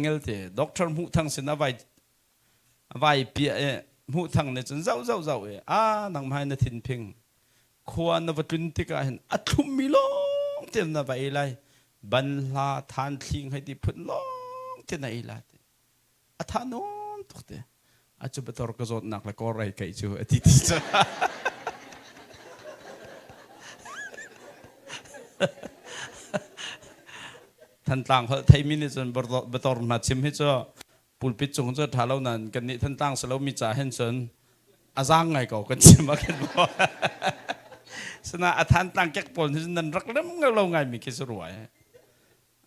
เงลเตด็อกเตอร์หูทั้งสินะไว้เปียหูทั้งเนี่ยจนเจ้านังไม่ในทินพิงควรนวัตถุนติกาเห็นอัตถุมิลงเต็มนะไปไลบรรลาทานทิ้งให้ที่พุ่นลงเต็มนะไอไลอัฐานนตุกเตอาจจะเป็นตัวกระโดดหนักและก็ไรไก่จูอธิติจ้าท่านต่างไทยมินิจนบตอร์มาชิมให้จ้าปุลปิดจงจ้าถ้าเรานั้นกันนี้ท่านต่างสลามีจ่าเห็นจนอาจารย์ไงก็กันชิมมากันบ่สนะท่านต่างแก่ปนที่นั้นรักเล่มเราไงมีคิดสรวย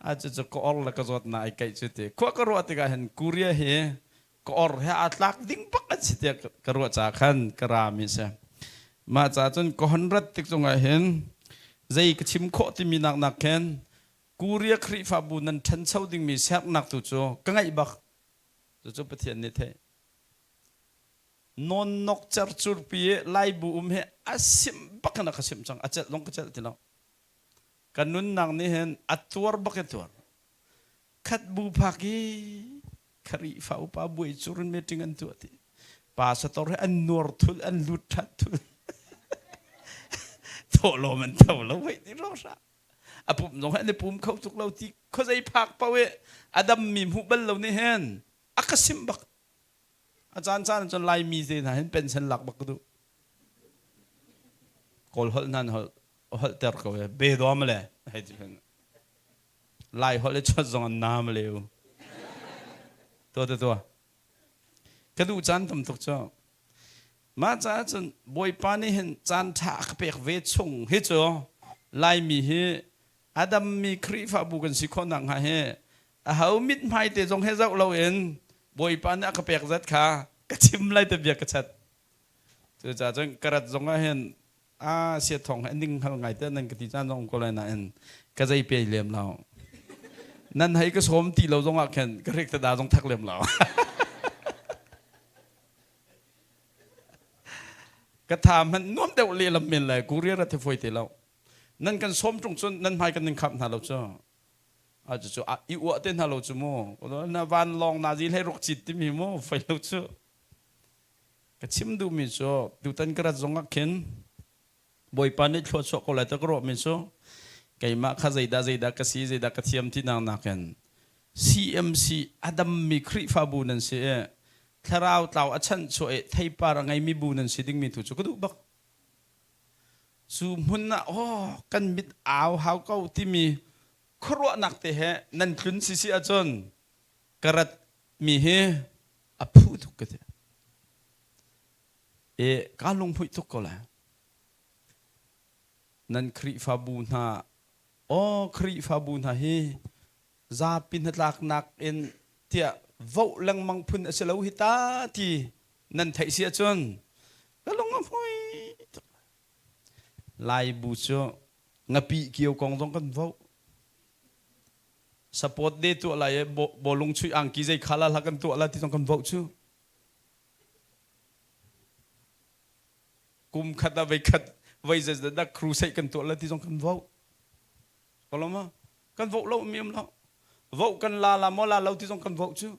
อาจจะก็อร์และก็จดนายไก่จุดเตะขวากรัวติกาเห็นกุเรียเฮก็อร์เฮอัตลักดิ้งปักจิตเตะกรัวจากขันกรามิเสมาจากจนก็หันรัดติกจงเห็นใจก็ชิมโคที่มีนักเห็นกูเรียกคริฟาบุนันทันเช้าดิ่งมีเสียนักตุโจก็ไงบักตุโจปะเทียนนี่เทนนนกจัรจูร์ปีไล่บุเฮอาศิมบักนักศิมจังอาจจะลงก็จะที่เรากันนุนนางนี่เห็นอัตวร์บักตัวขัดบุพักีคริฟาอุปาบุยจูรุนเมติงันตัวที่ป้าสตอร์อันนัวทุลอันลุทัดทุลโตโลมันโตโลไว้ที่เราซะอาปุ่มน้องให้ในปุ่มเขาทุกเราที่เขาใจพักเปล่าเวอดัมมีหุบัลเราเนี่ยเห็นอักษิมบักอาจารย์จนไล่มีเสียนะเห็นเป็นเส้นหลักบักดูกอลฮอลนั่นฮอลเตอร์เขาเบดอมเลยให้ที่เป็นไล่ฮอลเลยชดจงน้ำเลยตัวกระดูจานทำทุกเจ้ามาจากจนบอยปานี่เห็นจานทักเปียกเวชงเฮ้เจ้าไล่มีเฮอาดัมมีคริฟาบุกันสิคนนังฮะเฮเขามิดไม่เตจงเฮเจ้าเราเองบอยปานี่ก็เปียกจัดขากระชิมไล่แต่เบียกกระชัดจะจะจงกระดจงเห็นเสียทองอันนิ่งเขาไงเต้นั่นกติจานจงก็เลยนะเอ็นก็จะเปียเลี้ยมเรานั่นให้ก็สมตีเราจงอ่ะเห็นก็เรียกแต่ดาจงทักเลี้ยมเราก็ถามมันน้อมเดาเลี้ยลำเมนเลยกูเรียกรัฐฟอยเตเรานั่นกันสมตรงส่วนนั่นให้กันหนึ่งคำท่าเราเจ้าอาจจะอีอวดเต้นท่าเราจ้าโม่นาวันลองนาจีให้รกจิตที่มีโม่ไฟเราเจ้าก็ชิมดูมิโซดูตันกระจงอักเข็นบอยปานิชดโชก็เลยตะกรอมิโซไก่มาข้าใจดาก็สีใจดากระเทียมที่นางนักเห็น CMC อดัมมีคริฟาบูนันเสียถ้าเราเต่าอัชันช่วยไทยปารังไงมีบูนันสิดิ้งมีถูกจุก็ดูบักซูมุนนะโอ้กันมิดอ้าวเขาก็ที่มีครัวนักเตะนั่นคลุนสิอาจนกระดมีเฮอพูดทุกข์การลงพูดทุกข์ก็แล้วนั่นคริฟาบูนาโอ้คริฟาบูนาเฮซาปินหลักนักเอ็นเทียว่าลังมังพุนเสลาหิตาที่นั่นไทยเสียจนก็ลงมาพูดไล่บุษงปีเกี่ยวกองต้องกันว่าสปอร์ตเดตัวอะไรบอลลงช่วยอังกีใจขาลากันตัวอะไรที่ต้องกันว่าชูกุมขัดไว้ขัดไว้จะได้ครูใส่กันตัวอะไรที่ต้องกันว่าก็ลงมากันว่าเราไม่ยอมเราว่ากันลาโมลาเราที่ต้องกันว่าชู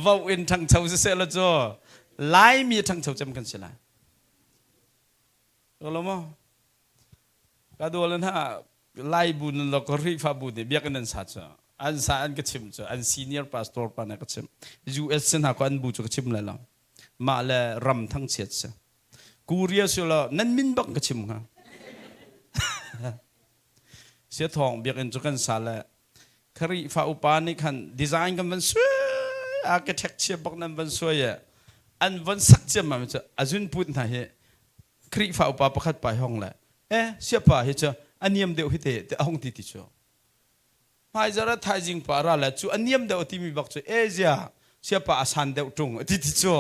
ว่าอินทางเช้าเสียแล้วจ้ะไล่มีทางเช้าจำกันเสียละก็ลงมาก็ดูแล้วนะไล่บุญเราก็รีฟ้าบุญเนี่ยเบียกันนั่นสัจจะอันสานก็ชิมจ้ะอันซีเนียร์พาสตอร์ปานก็ชิม US นะก็อันบุญก็ชิมเลยละมาเลยรำทั้งเสียจ้ะกูเรียกสิละนั่นมินบักก็ชิมค่ะเสียทองเบียกันจุกันสาละครีฟ้าอุปานี่คันดีไซน์กันมันสวยอาร์เคเต็กเชียร์บักนั้นมันสวยอันวันสักเจมันจะอาจุนพูดนะเฮครีฟ้าอุปาประคัดไปห้องแหละเสียป่าเฮจ้ะอันนี้มเดียวฮิตแต่ห้องที่ติดจ้ะไม่จะรัดไทยจริงป่าระละจู่อันนี้มเดียวที่มีบักจ้ะจ้ะเสียป่าอาสันเดียวตรงที่ติดจ้ะ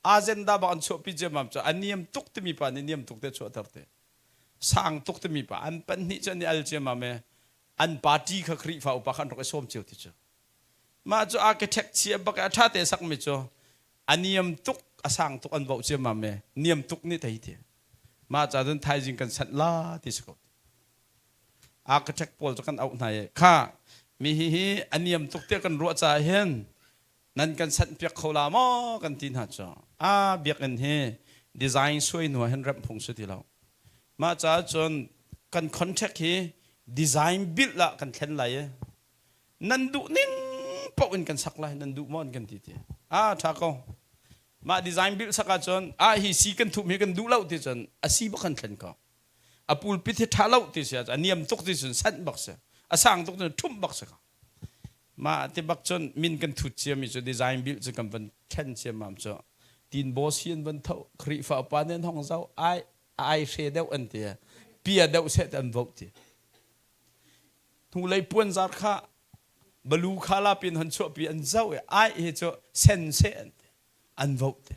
อาเจนดาบันชั่วพิจารณาจ้ะอันนี้มตุกที่มีป่าอันนี้มตุกเตชั่วตัดเตสังตุกที่มีป่าอันเป็นนี่จะนี่อัลเจมาเมอันปาร์ตี้ขครีฟ้าอุปาขันรกส้มเจียวติดจ้ะมาจ้ะอาร์เคเต็กเชียร์บักอาชาเตสักมิจ้ะอันนี้มตุกอาสังตุกอันบ่าวเจมาเมนี่มตุกนี่ไทยเตมาจากนั้นไทยจริงกันสัตลาที่สกุล architect pol cho kan au nai kha mi hi aniam tuk te kan ro cha hen nan kan san piak khola mo kan tin ha cha biak en he design soi no hen ram phung su ti lo ma cha chon kan contact hi design build la kan thlen lai nan du ning pau in kan sak lai nan du mon kan ti ti tha ko ma design build saka chon hi si kan thu mi kan du lau ti chon si ba kan thlen ko apul pi thi tha lau ti sia aniam tuk ti sun san bak se asang tuk thum bak se ma te bak chon min kan thu chia mi cho design build cho kan van thlen chia mam cho tin bo sian van thau khri fa pa nen hong zau ai she deu an ti pia deu set an vok ti thu lei puan zar kha balu khala pin han cho pi an zau ai he cho sen se an vok ti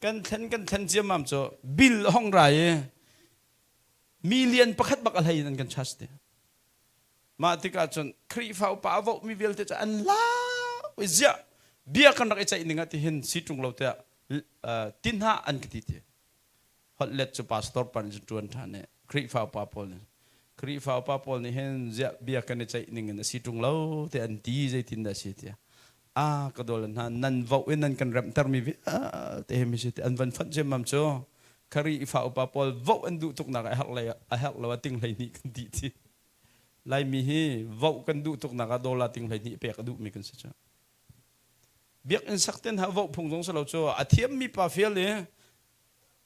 kan thlen chia mam cho bill hong rai million pakhat bak alhai nan kan chas te ma tika chon khri fa pa vo mi vel te an la zia bia kan rak chai ninga ti hin si tung lo te tin ha an kiti te hot let cho pastor pan ju tuan thane khri fa pa pol ni hen zia bia kan chai ninga si tung lo te an ti zai tin da si te ka dolan ha nan vo nan kan ram tar mi te mi si te an van phat je mam cho khari fa pa pol vo an du tuk na a hak lo ting lai ni kan ti ti lai mi hi vo kan du tuk na ka dola ting lai ni pe ka du mi kan se cha biak in sakten ha vo phung jong sa lo cho a thiam mi pa fel le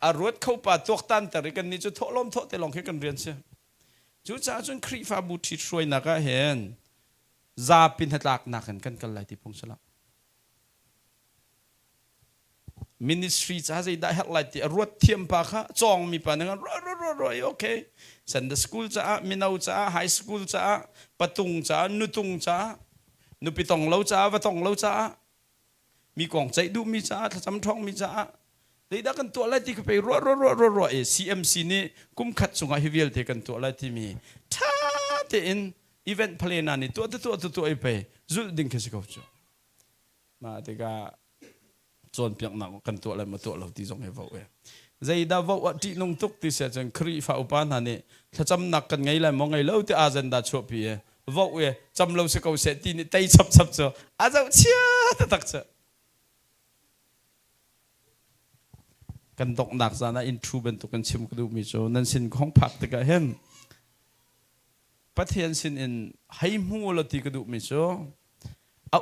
a ruat khau pa tok tan tar kan ni chu tholom tho te long khe kan rian se chu cha chun khri fa bu thi shroi na ka hen za pin hatlak na kan lai ti phung sala ministry cha zai da hak lai ti ruat thiam pa kha chong mi pa na ro okay Sunday school cha minau cha high school cha patung cha nutung cha nupitong lo cha watong lo cha mi kong chai du mi cha cham thong mi cha dei da kan to lai ti ka pe ro CMC ni kum khat chunga hivel te kan to lai ti mi tha te in event plan ani to ai pe zul ding ke sikau chu ma te ka chon piak na kan to lai ma to lo ti jong he vo zai da vo ti nong tuk ti se chang khri fa upan ha ni thacham nak kan ngai lai mo ngai lo te agenda cho pi vo cham lo se ko se ti ni tai chap cho a zau chia ta tak cha kan dok nak za na in thu ben to kan chim ku du mi cho nan sin khong phak te ka hen pathian sin in hai mu lo ti ku du mi cho a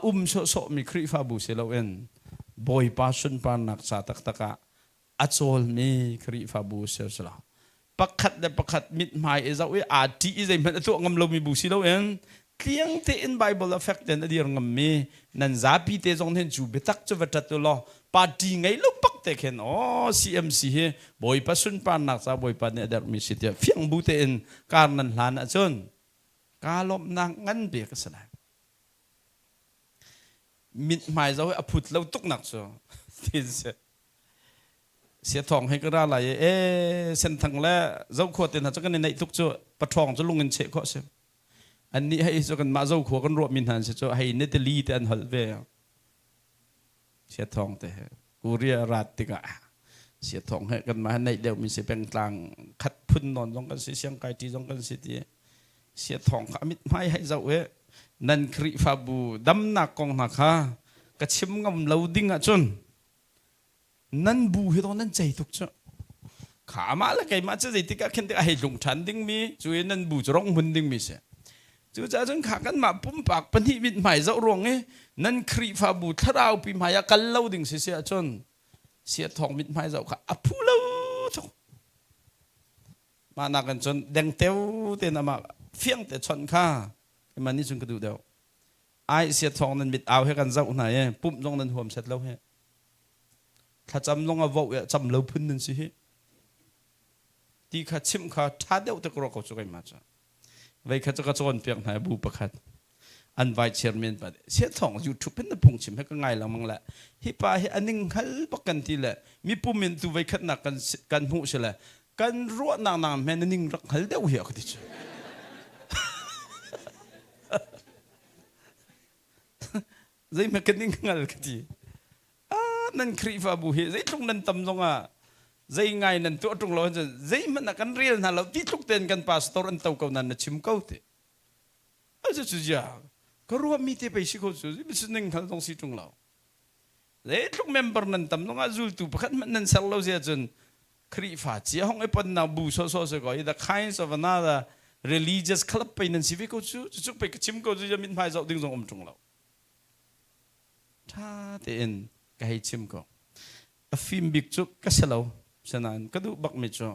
so mi khri fa bu se lo en boy pasun pan nak sa tak taka achol mi khri fa bu se sala pakhat mit mai e zawi a ti e zai man to ngam lo mi bu si lo en kliang te in bible effect den adir ngam mi nan za pi te jong hen chu betak chu watat to lo pa ti ngai lo pak te khen CMC he boy pasun pan nak sa boy pan ne dar mi si te fiang bu te en kar nan hlan a chon ka lom nang ngan be ka sala mit mai zawi a phut lo tuk nak so tin se sia thong hay cái ra lại sen thằng là dâu khuột tiền thật cho cái này tục cho bắt thong cho lùng ngân chế khó xem anh ni hay cho cái má dâu khuột con ruột mình hẳn sẽ cho hay nết li thì anh hận về sia thong thế Korea rát thì cả sia thong hay cái má này đều mình sẽ bèn tàng khát phun nón trong cái sẽ xiang cái tí trong cái sẽ tí sia thong cả mít mai hay dâu nan kri fa bu dam na kong na kha ka chim ngam loading a chun nan bu he don nan chai tuk cha kha ma la kai ma cha zai ti ka khen te ai lung than ding mi chu nan bu rong hun ding mi se chu cha chun kha kan ma pum pak pan hi mit mai zau rong nan kri fa bu tharau pi ma ya kal loading se se a chun sia thong mit mai zau kha a phu lo chok ma na kan chun deng teu te na ma phiang te chon khaมันนี่จุนกระดูเดียวไอเสียทองนั้นมิดเอาให้กันเจ้าไหนปุ่มลงนั้นหัวมเสร็จแล้วเฮ้ถ้าจำลงเอาว่าจำเราพื้นนั่นสิที่ข้าชิมข้าท้าเดียวตะกรอกเขาจะกันมาจ้ะไว้ข้าจะกระโจนเพียงไหนบูประคัดอันไว้เชียร์เมนไปเสียทองยูทูบเป็นพงชิมให้ก็ง่ายแล้วมั้งแหละฮิปาให้อันนึงฮัลปักกันทีแหละมีปุ่มมินตัวไว้ขัดหนักกันหูเฉลยกันรัวนางแม่นนิ่งรักฮัลเดียวเหี้ยก็ดิจ้ะzai ma kan ning ngal kati nan khri fa bu he zai tung nan tam zonga dây ngày nên tụi trung lo chứ dây mà là căn riêng là tí lúc tên căn pastor anh tàu cầu nan chim câu thế ấy chứ chứ có ruộng mi thế bây giờ có chứ bây giờ nên khăn đông si trung lo dây lúc member nên tầm nó azul tu bắt mình nên sell lo gì chân khỉ phá chỉ không ai bận nào bù so sẽ gọi the kinds of another religious club bây nên si có chứ chứ bây cái chim câu chứ mình phải dạo tiếng trong trung lo tha tiền cái chim câu phim big chút cái sell loฉะนั้นก็ดูบักมิจฉา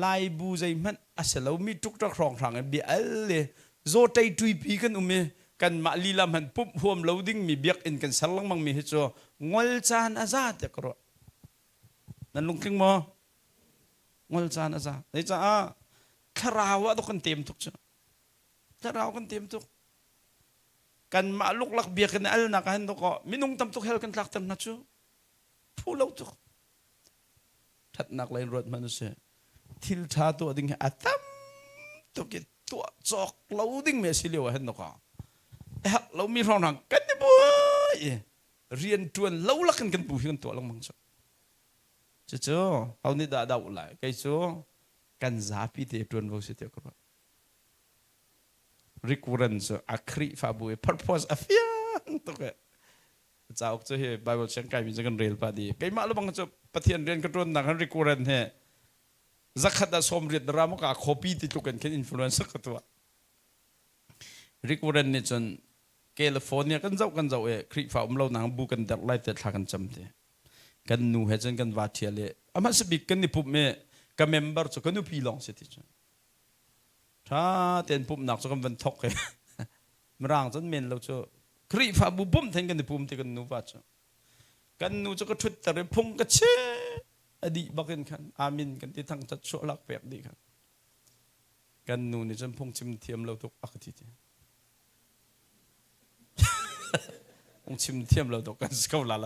ลายบูใจมันอาศัยเรามีทุกตะครองทางเบียเลยโจใจตุยปีกันกันมาลีลามันปุ๊บห่วมเราดิ้งมีเบียกอินกันสัลลังมังมีเหตุงอลจานอาซาตะกรอนั่นลุงคิงมองอลจานอาซานี่จ้าคาราวะตุกันเต็มทุกจ้าคาราวกันเต็มทุกกันมาลุกลักเบียกกันอัลนักหันตุกมินุงทำทุกเฮลกันลักทำนัดจูผู้เราทุกทัดนักเลยรถมนุษย์ทิลชาตัวดิ้งอัตมตัวกิตัวจอกเราดิ้งเมสิเลียวเห็นหรอกเรามีรองหางกันเนี่ยบ่เรียนจวนเราลักกันบุยกันตัวลงมังจ้ะเจ้าเอานี่ด่าด่าอะไรไก่โจ้กันซาปีเตจวนบุษเตียกรริกวรันส์อัครีฟาบุย purpose อฟิยังตัวแกจ้าออกจะเห็นไบเบิลเชียงไก่มีจะกันเรียลปาดีไก่มาแล้วบางจะปฏิญาณเรียนกันจวนหนังริกวรันเฮจักขัดสมเรียนดรามก็คอปีติดตัวกันแค่อินฟลูเอนเซอร์ก็ตัวริกวรันนี่จนแคลิฟอร์เนียกันเจ้าคริฟ้าเราหนังบุกันดักไล่แต่ทางกันจำเถกันนูเฮจันกันวัดเทียเลยอามาสบิกันนี่ปุ๊บเมกับเมมเบอร์จะกันนูพีลองเสียทีจ้ะถ้าเต็นปุ๊บหนักจะกันวันทกเลยมร่างจนเมนเราจะคริฟ้าบุบมแทนกันนี่ปุ๊บที่กันนูวัดจ้ะกันนูจะก็ทุดแต่เรื่องพงกระเชอดีบักกันขันอามินกันที่ทางจัดชั่วลักแบบดีกันกันนูนี่จนพงชิมเทียมเราทุกอักทีองชิมเทียมเราตกกันสกาวลาล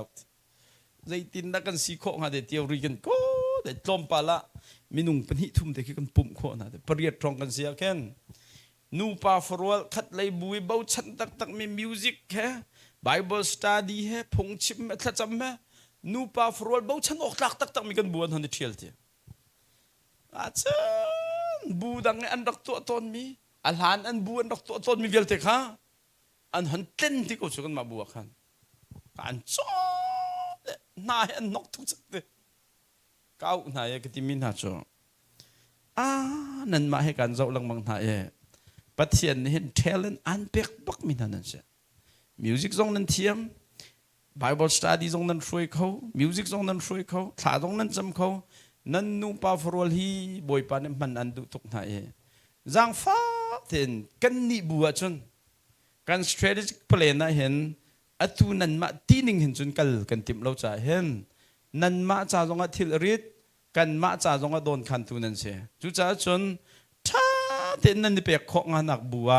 ใจตินนักกันสีโคงหาเดียวรีกันก็เด็ดจอมปาละมีนุ่งเป็นหิทุ่มเด็กกันปุ่มโคนะเด็ดเปรียดตรงกันเสียแค่นูปาฟรวลคัดเลยบุยเบาชันตักมีมิวสิกแค่ไบเบิลสตัดดี้แค่พงชิมถ้าจำไหมนูปาฟรวลเบาชันออกตักมีกันบัวทันทีเชียลทีอาจารย์บูดังอันรักตัวตนมีอัลฮันอันบูอันรักตัวตนมีเวลเตค่ะอันหันเต้นที่กูชกันมาบัวขันการจ้อหน้าอันนกทุกสักเดก้าวนายก็ที่มินหาจ้อนั่นมาให้การเจ้าลังมังนายปฏิเสธเห็นเทเลนอันเป็กบักมินนั่นเสียมิวสิกซองนั้นเทียมไบเบิลสตัดดี้ซองนั้นช่วยเขามิวสิกซองนั้นช่วยเขาถ่ายซองนั้นจำเขานั่นนูปาฟรอลฮีบอยปานมันอันดุทุกนายจางฟ้าเห็นกันนี่บัวจนการ strategic plan นะเห็นอัตุนันมาตีนิ่งเห็นจนกันติมเราจะเห็นนันมาจ่าจงอาทิลริดกันมาจ่าจงอาโดนขันตุนันเสียจุจ่าจนถ้าเต็นนันเปียกของงานนักบัว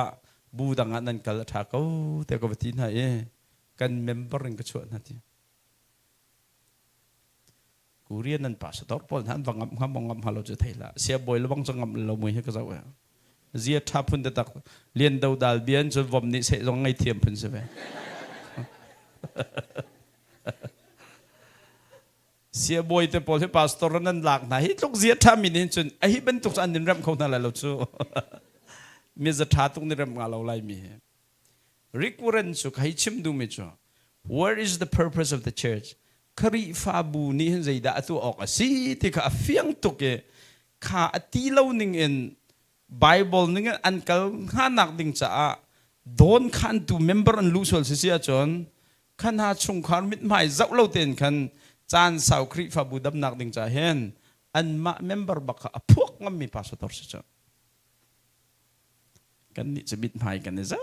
บูดังนันกัลทักเอาแต่ก็ปฏิหารกันเมมเบอร์ก็ชวนนั่นทีกูเรียนนั่นป่าสตอร์พอลท่านฟังงำเราจะเทละเสียบ่อยแล้วบังจะงำเราไม่ให้ก็จะว่าเสียทับพุ่นแต่ตักเรียนดาวดาลเบียนจนวันนี้เสร็จลงไงเทียมพุ่นใช่ไหมเสียบ่อยแต่พอที่พาสตอร์นั้นหลักไหนทุกเสียทับมินิจนไอ้เป็นทุกอันนี้เริ่มเข้าหน้าเราชูมีจะทัดตรงนี้เริ่มงาเราไล่มีริกวรันสุขให้ชิมดูมิจ้ะ What is the purpose of the church คริฟาบูนี่เห็นใจด่าตัวออกสิที่ข้าเฟียงตุกข้าตีเล่าหนึ่งเองBible นี่อันก็ข้านักดิ่งจ้าโดนขันตัวเมมเบอร์อันรู้ส่วนเสียจนขันหาชงขานมิดหมายเจ้าเล่าเต็นขันจานสาวคริฟาบูดับนักดิ่งจ้าเห็นอันมาเมมเบอร์บักพวกงั้นมีพาสปอร์ตเสียจนกันนี่จะมิดหมายกันนี่จ้า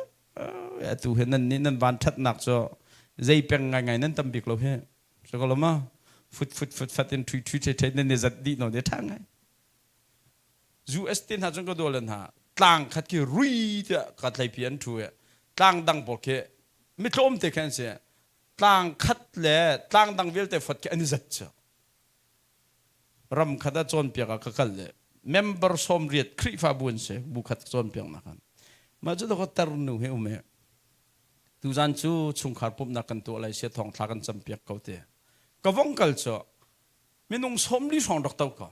ตัวเห็นนั่นวันทัดหนักจ้าใจเป็นไงนั่นตั้มบิกเราเห็นสักแล้วมาฟุดอินทุยเฉยๆนั่นเนี่ยจัดดีหน่อยเดี๋ยวทางไงยูเอสตินหาจังก็โดนเลยฮะต่างขัดกี่รุยจะกัดไหลเพียนช่วยต่างดังบอกแค่ไม่ชมแต่แค่เสียต่างขัดเล่ต่างดังเวลแต่ฟัดแค่อันนี้จัดจ้ะรำขัดจนเปียกก็กัดเลยเมมเบอร์สมเรียดคริฟาบุญเสบุขัดจนเปียกนะครับมาจุดก็ตรุนูเฮอุเมตุจันจูชุงขาดปุ่มนักกันตัวอะไรเสียทองทากันจำเปียกเขาเตะก็ว่องกัลจ้ะม มีนุ่งสมลีสองดอกเต้าก็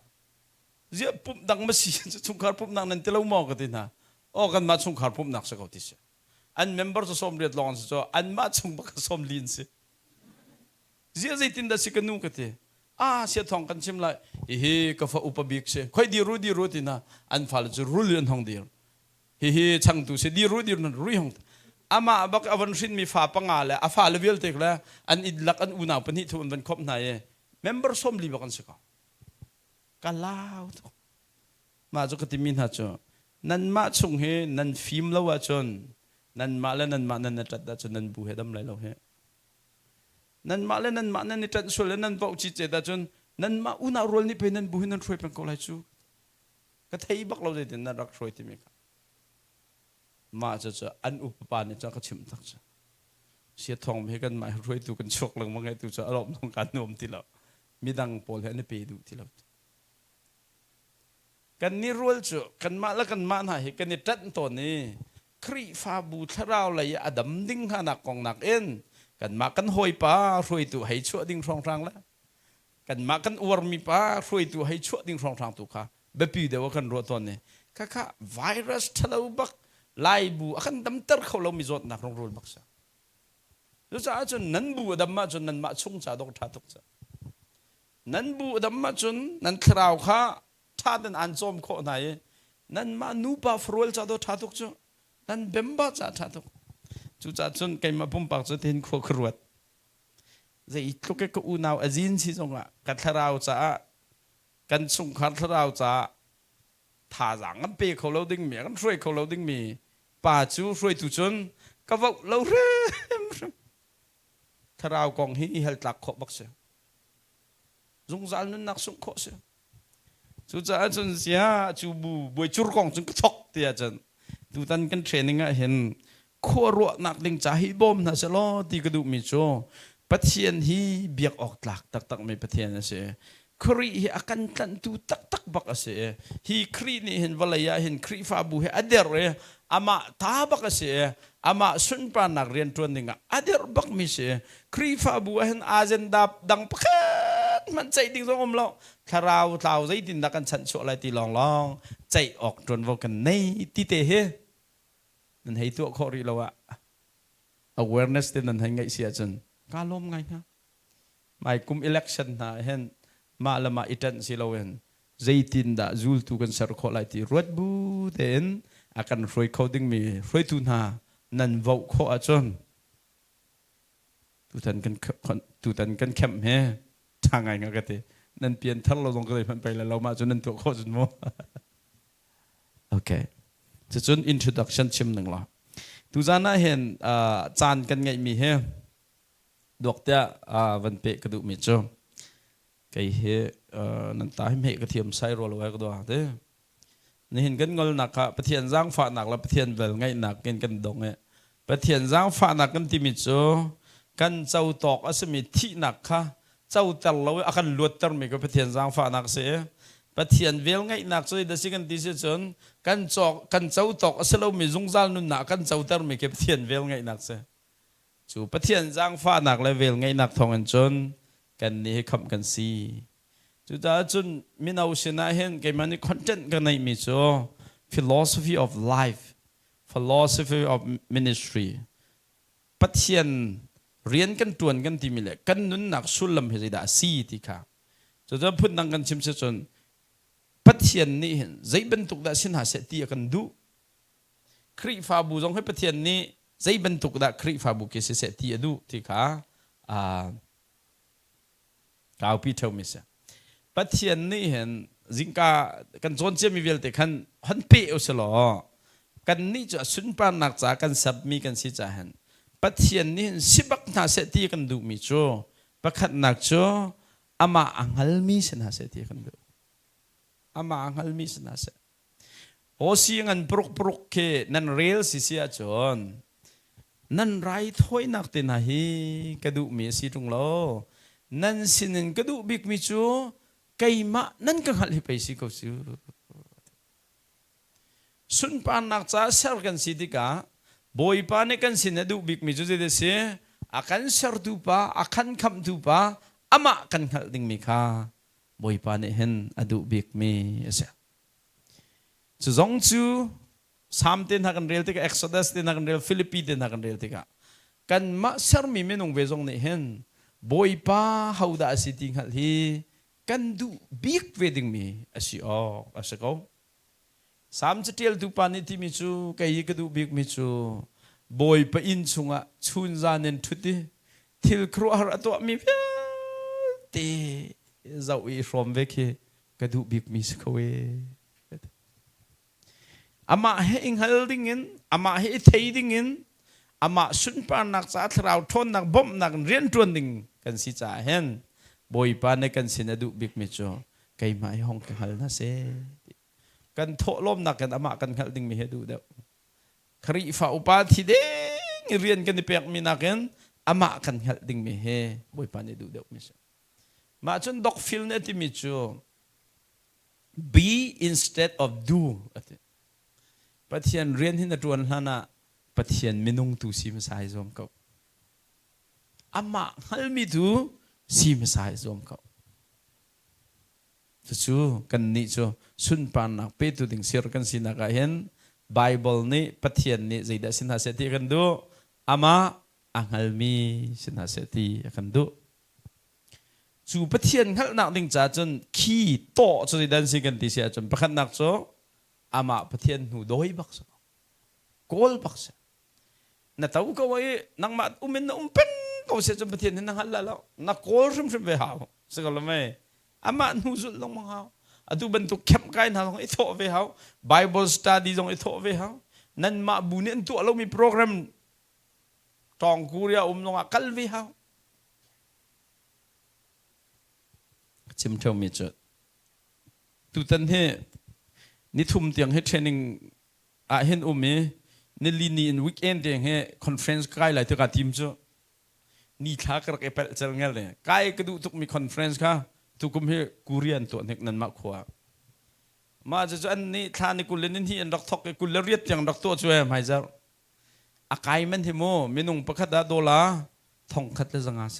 เจ้าปุ๊บดังมาสิสุขารปุ๊บนังนั่นเตลามองกันทีน่ะโอ้กันมาสุขารปุ๊บนักสักเอาที่เสียอันเมมเบอร์จะสมเรียดลองสิอันมาสุขบักสมลีนสิเจ้าใจตินดาสิกันนู่นกันทีเสียทองกันชิมเลยเฮ้ก็ฟ้าอุปบิกเสียค่อยดีรู้ทีน่ะอันฟ้าจะรู้เรื่องห้องเดียวเฮ้ช่างตัวเสียดีรู้นั่นรู้ห้องอามาบักอวันชินมีฟ้าปังอาเลยฟ้าเลเวลเทกเลยอันอิดลักอันอุณาปนิทุนเป็นครบไหนเมมเบอร์สมลีบักันสิเขากันลาวมาจุกติมินฮะจนนั่นมาชงเฮนั่นฟิล์มแล้วว่าจนนั่นมาแล้วนั่นมานั่นจัดได้จนนั่นบุเฮดำไรแล้วเฮนั่นมาแล้วนั่นมานั่นจัดส่วนแล้วนั่นบอกจิตเจตจนนั่นมาอุณาโรลนี่เป็นนั่นบุเฮนั่นช่วยเป็นคนไรจูก็เทียบบักเราจะนั่นรักช่วยที่มีกันมาจะอันอุปปานี่จะก็ชิมทักจะเสียทองให้กันมาช่วยตัวกันชกหลังมั้งไงตัวจะอารมณ์ต้องการโน้มที่เรามีดังโปลให้ในปีดูที่เรากันนี่รัวจุกันมาแล้วกันมาหน่อยกันนี่จัดตัวนี้ครีฟาบูทราวเลยอดัมดิ้งหานักกองนักเอ็นกันมากันหอยป้ารวยตัวให้ชั่วดิ้งรองทางแล้วกันมากันอวร์มีป้ารวยตัวให้ชั่วดิ้งรองทางตัวข้าเบบปีเดียวกันรัวตัวนี้ข้าไวรัสทะเลบักไล่บูอากันดำเตอร์เขาเรามีจดนักรองรัวบักซะรู้จักจนนั้นบูดำมาจนนั้นมาชงจ่าดอกท่าตุกซะนั้นบูดำมาจนนั้นคราวข้าท่านั้นอันจอมโคไหนนั้นมานูปาฟรวลจ่าดอกท่าตุกจ้ะนั้นเบมบ้าจ่าท่าตุกจุจ่าจนใครมาพุ่มปากจะเห็นขวครวดจะอีกทุกแกก็อุณาวอจินสิจงอ่ะกันทราวจ่ากันส่งขัดทราวจ่าท่าหลังกันเปย์เขาเราดึงเมียกันช่วยเขาเราดึงมีป่าจูช่วยตุจนก็ว่าเราเริ่มทราวกองฮีเฮลตักขบักเสียจงจานนั้นนักส่งขอเสียจุจ่าจนเสียจูบูบวยจุรกองจนกระทกเตียจนดูตันกันเทรนนิ่งเห็นขัวรัวนักดึงจ่าฮิบอมนะเสลอตีกระดูกมิโจปะเทียนฮีเบียกออกหลักตักไม่ปะเทียนนะเสียครีฮีอากันตันตูตักบักเสียฮีครีนี่เห็นวลายาเห็นครีฟาบูเฮอเดอร์เรอามาตาบักเสียอามาสุนปานักเรียนตัวหนึ่งอเดอร์บักมิเสียครีฟาบูเห็นอาเจนดาดังปะมันใจดิ่งสงมเราถ้าเราใจดิ่งนักกันฉันชั่วอะไรตีลองใจออกจนว่ากันในที่เตะเฮนั่นให้ตัวข้อรีเราอะ awareness ที่นั่นให้ไงเสียจนการล้มไงนะไม่กุม election นะเห็นมาละมาอิตันสิเราเห็นใจดิ่งด่าจูลตุกันสารข้ออะไรตีรวดบูเต็นอาการรวยเขาดิ่งมีรวยตุนหานั่นว่าข้อจนตุตันกันเข้มเฮทางไงกันเตนั่นเปลี่ยนทัศน์เราลงกันเลยมันไปแล้วเรามาจนนั่นตัวโคจนโมโอเคจะจน introduction ชิมหนึ่งละทุกท่านเห็นจานกันไงมีเฮดอกเตะวันเปะกระดูกมิโจไก่เฮนั่นตาให้เมฆกระเทียมใส่โรลไว้ก็ได้เด้นี่เห็นกันงอลหนักอะประเทียนร่างฝาหนักแล้วประเทียนเวลไงหนักกินกันดงเนี่ยประเทียนร่างฝาหนักกันที่มิโจกันเจ้าตอกอาสมิที่หนักค่ะเจ้าตลเราอาการลวดตรมีก็ประเทียนร่างฝาหนักเสียประเทียนเวลไงหนักสุดแต่สิ่งที่เสียจนกันจอกกันเจ้าตอกอาสเรามีจงจานนุ่นหนักกันเจ้าตรมีก็ประเทียนเวลไงหนักเสียจูประเทียนร่างฝาหนักและเวลไงหนักทองกันจนกันนี่ให้คำกันซีจูจ้าจนมินาอุชนะเห็นกันมันนี่คอนเทนต์กันในมิโซ philosophy of life philosophy of ministry ปัจเจียนเรียนกันตวนกันที่มีเลยกันนุนนักสุลลัมเฮจิดาซีที่ค่ะจะพูดนั่งกันชิมเสจนปัจเจียนนี่เห็นใจบรรทุกได้สินหาเสตีกันดูครีฟาบูจงให้ปัจเจียนนี้ใจบรรทุกได้ครีฟาบูเกสเสตีดูที่ค่ะกาวพีเทลมิสปัจเจียนนี่เห็นจิงกากันจนเจมีเวลแต่ขันหันเปย์อุสลอกันนี่จะสุนปานนักจากกันสับมีกันสิจ่าเห็นปัจเจียนนี่สิบักนาเสตีกันดูมิโจประคัดนักโจอามาอังฮัลมีสนาเสตีกันดูอามาอังฮัลมีสนาเสโอซีงันปรุกเคนันเรียลสิเสียจนนันไรถ้วยนักเตนะฮีกระดูมีสิตรงโลนั่นสินันกระดูบิกมิจูไก่มานั่นก็หันไปสิเขาสิสุนปานนักจ้าเสร์กันสิติกาบอยปานกันสินดูบิกมิจูจะได้เสียอาการเสร์ดูปะอาการคำดูปะอามากันหันดิ่งมิค่ะ บอยปานเห็นอดูบิกมีเสียจูจงจูสามเดือนหักกันเรียลติกาเอ็กซ์โดสเดือนหักกันเรียลฟิลิปปินส์เดือนหักกันเรียลติกากันมาเสร์มีเมนุ่งเวจงนี่เห็นบอยป้าเขาได้สิทิงหัดฮีกันดูบิกเวดิงมีสิอ๋อสิเขาสามจุดเดียวดูปานิที่มีจูใครก็ดูบิกมีจูบอยป้าอินชุงะชุนจานินทุติทิลครัวหาตัวมีเพียตีเจ้าอีรวมเวกก็ดูบิกมีสกเวอามาเฮอิงฮัลดิงินอามาเฮเทดิงินอามาสุนปานักษาเราทนนักบ่มนักเรียนตัวดิ่งกันสิจ่าเห็นบอยปานในกันสินดูบิกมิจูใครมาห้องกันฮัลนะเซกันโถล้มนักกันอามากันฮัลดิ่งมีเหตุเดียวครีฟ้าอุปาทิเด้งเรียนกันในเปียกมีนักกันอามากันฮัลดิ่งมีเหตุบอยปานในดูเดียวมิจูมาจนดอกฟิลเนติมิจู be instead of doปะเทียนเรียนที่นัดวนฮานะปะเทียนมินุงตูซีมสายซอมเขาอามาฮัลมีตูซีมสายซอมเขาจูกันนี่จูสุนปานักเปิดตัวดิ่งเสียร์กันสินักเห็นไบเบิลนี่ปะเทียนนี่ใจได้สินาเสตีกันดูอามาอังฮัลมีสินาเสตีกันดูจูปะเทียนฮัลนักดิ่งจ่าจนขี้โตจนได้ดันสิกันที่เสียจนประคันนักจูอามาปะเทียนหูดอยบักษะโกลบักษะน่ะเต้าก็ว่านังมาอุมินเป็นก็เสียจนปะเทียนนั่งหันแล้วนักโกลริมไปหาสักละไม่อามาหูสุดลงมังหาอดูบรรทุกเข้มไก่นะลงไอ้โถไปหา Bible study ลงไอ้โถไปหานั่นมาบุญนี่ตัวเรามีโปรแกรมตองกูเรียลงกัลไปหาชิมเท่ามีจุดตุตันเฮนี่ทุ่มเตียงให้เทรนนิ่งเห็นมีนี่ลีนี่วีคเอนเตียงให้คอนเฟรนซ์ใกล้หลายตัวกับทีมจ้ะนี่ข้ากระเกะจะงั้นเลยใกล้ก็ดูทุกมีคอนเฟรนซ์ค่ะทุกคนให้กูเรียนตัวนี้นั่นมากกว่ามาจะอันนี้ท่านี่กูเล่นที่อันรักทอกกูเรียนอย่างรักตัวช่วยไม่จ้ะอากายมันที่โมมีนุ่งประคัดดอลลาร์ทองคัดเลยจังอาเส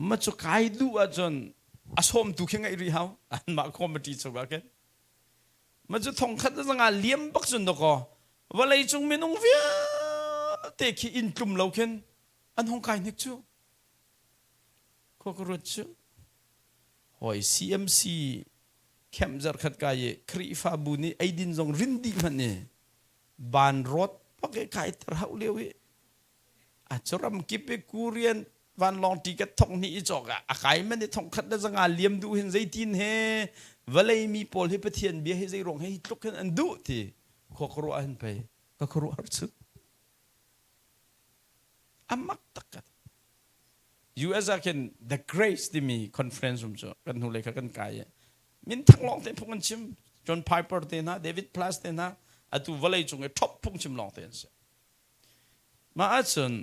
มาจะกายดูอาจารย์อาสมตุกยังไงรีฮาวอันมาคอมเมดี้สักแบบนั้นมันจะท่องคัดจะงานเลี้ยมบักจนดอกว่าเลยจงไม่นุ่งเวียเตะขี้อินกลุ่มเราเข็นอันห้องกายนึกจู่ก็กระจู่หอย CMC เข้มจัดขัดกายครีฟ้าบุญนี่ไอดินจงรินดีมันเนี่ยบานรถพักไก่ตระหัวเลี้ยวอาจจะรำกิบไปกูเรียนวันลองตีกันท่องนี่จอกอะใครไม่ได้ท่องคัดได้สังอาเลี้ยมดูเห็นใจตีนเฮเวลามีปอลให้ประเทียนเบียให้ใจร้องให้ทุกคนอันดูที่ขอครัวอันไปก็ครัวอันสุดอามักตักกัน US อาเคน the grace ที่มี conference ผมจะกันหูเลยกันกายมินทั้งลองเต็มพวกมันชิมจอห์นไพเปอร์เต็นนะเดวิดพลัสเต็นนะอะตูเวลาจงไอ้ท็อปพวกชิมลองเต็นสิมาอาจารย์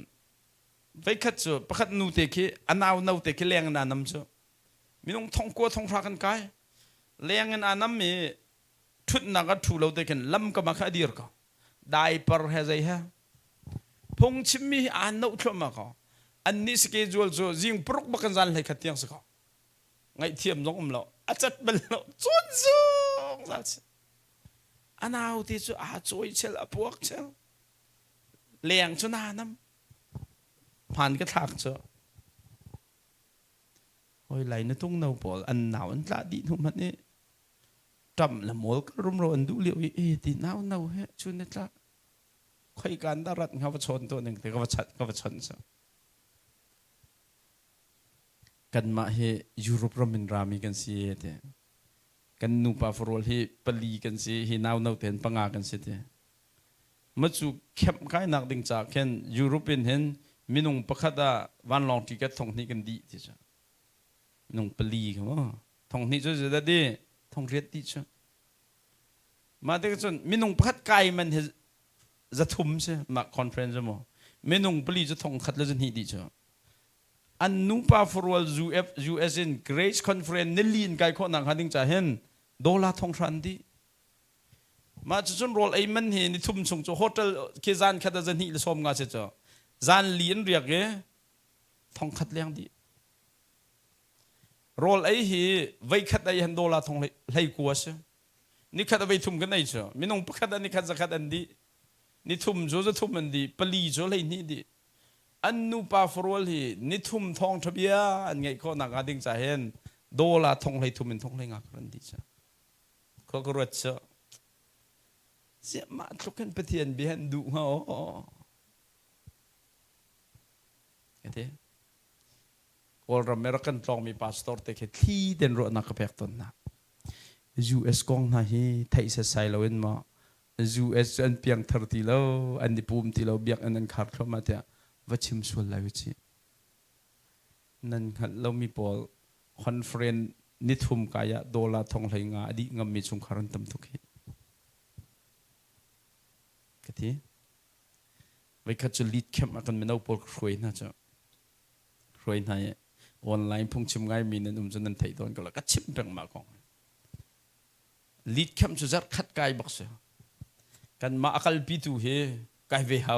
ไปขัดจูประคัดนูเตคิอันเอาเตคิเลี้ยงอันนั้นจูมีน้องท่องกัวท่องพระกันกายเลี้ยงอันนั้นมีทุนนักทุเราเตคินลำก็มาขัดดีร์ก็ได้ปะเฮใจฮะพงชิมีอันนู้นมาก็อันนี้สเกจวลจูจิงปรุกบักกันจันเลยขัดเตียงสักไงเทียมน้องเราอาจารย์เป็นเราจุนจูสักอันเอาที่จูอาจวยเชลพวกเชลเลี้ยงจูนาน้ำผ่านก็ทักเจอโอ้ยไหลในทุ่งนาปอลอันหนาวอันละดีทุ่มมันนี่จำละหมดก็รุ่มร้อนดูเลี้ยวตีหนาวเฮ้ชุนนี่ละค่อยการดารัดเขาว่าชนตัวหนึ่งแต่เขาว่าชัดเขาว่าชนซะกันมาเฮยุโรปรมินรามีกันสิเตกันนูปาฟโรลเฮปลีกันสิเฮหนาวเต็นปังอากันสิเตมาจูเข้มใครนักดิ่งจากเห็นยุโรปเป็นเห็นมินุงประคัดวันลองที่ก็ท่องนี้กันดีที่จ้ะมินุงปลีกันว่าท่องนี้จะได้ดีท่องเรียดดีจ้ะมาเด็กจนมินุงประคัดไกมันจะทุ่มใช่มาคอนเฟรนซ์มั้งมินุงปลีจะท่องคัดแล้วจะนี่ดีจ้ะอันนูปาฟอร์วอลUS in Grace Conference นี่ลีนไกคนนังหันดิ่งจะเห็นดอลลาร์ท่องทันดีมาจนโรลไอ้มันเห็นทุ่มส่งจะโฮเทลเคซานคัดจะนี่เลยสมงาเสียจ้ะจานเลียนเรียกท่องคัดเลี้ยงดี โรลไอ้ฮีไว้ขัดไอ้ฮันโดลาทงเลยกัวเชนี่ขัดไว้ทุ่มกันได้เชไม่น้องขัดอันนี้ขัดจะขัดอันดีนี่ทุ่มโจจะทุ่มอันดีปลีโจเลยนี่ดีอันนูปาฟรอลฮีนี่ทุ่มทองทะเบียอันไงข้อนักอาดิงจะเห็นโดลาทงเลยทุ่มเป็นทงเลยงักรันดีเชเขาก็รู้เชเสียมาทุกคนไปเทียนเบียนดูเหรอเห็นไหมวอลล์อเมริกันตรองมีพาสปอร์ตแต่แค่ที่เดินรถนักเพ็กตันนะ US กองนะฮีไทยเสียสายเราเองมา US อันเพียง30แล้วอันนี้ปุ่มที่เราเบียกอันนั้นขาดเข้ามาแต่ว่าชิมส่วนอะไรวิจินั่นเรามีพอคอนเฟรนซ์นิทุมกายะโดลาทองไหลงาอดีงามีชุมคารันตัมทุกฮีก็ที่ไว้ขัดจะลีดเข้มอากันไม่เอาพอรวยนะจ๊ะรวยนะออนไลน์พุ่งชิมง่ายมีนั่นจนนั่นไทยโดนก็แล้วก็ชิมเรื่องมากองลีดเข้มจะจัดขัดกายบักเสียกันมาอักลปีตูเฮกายเวหา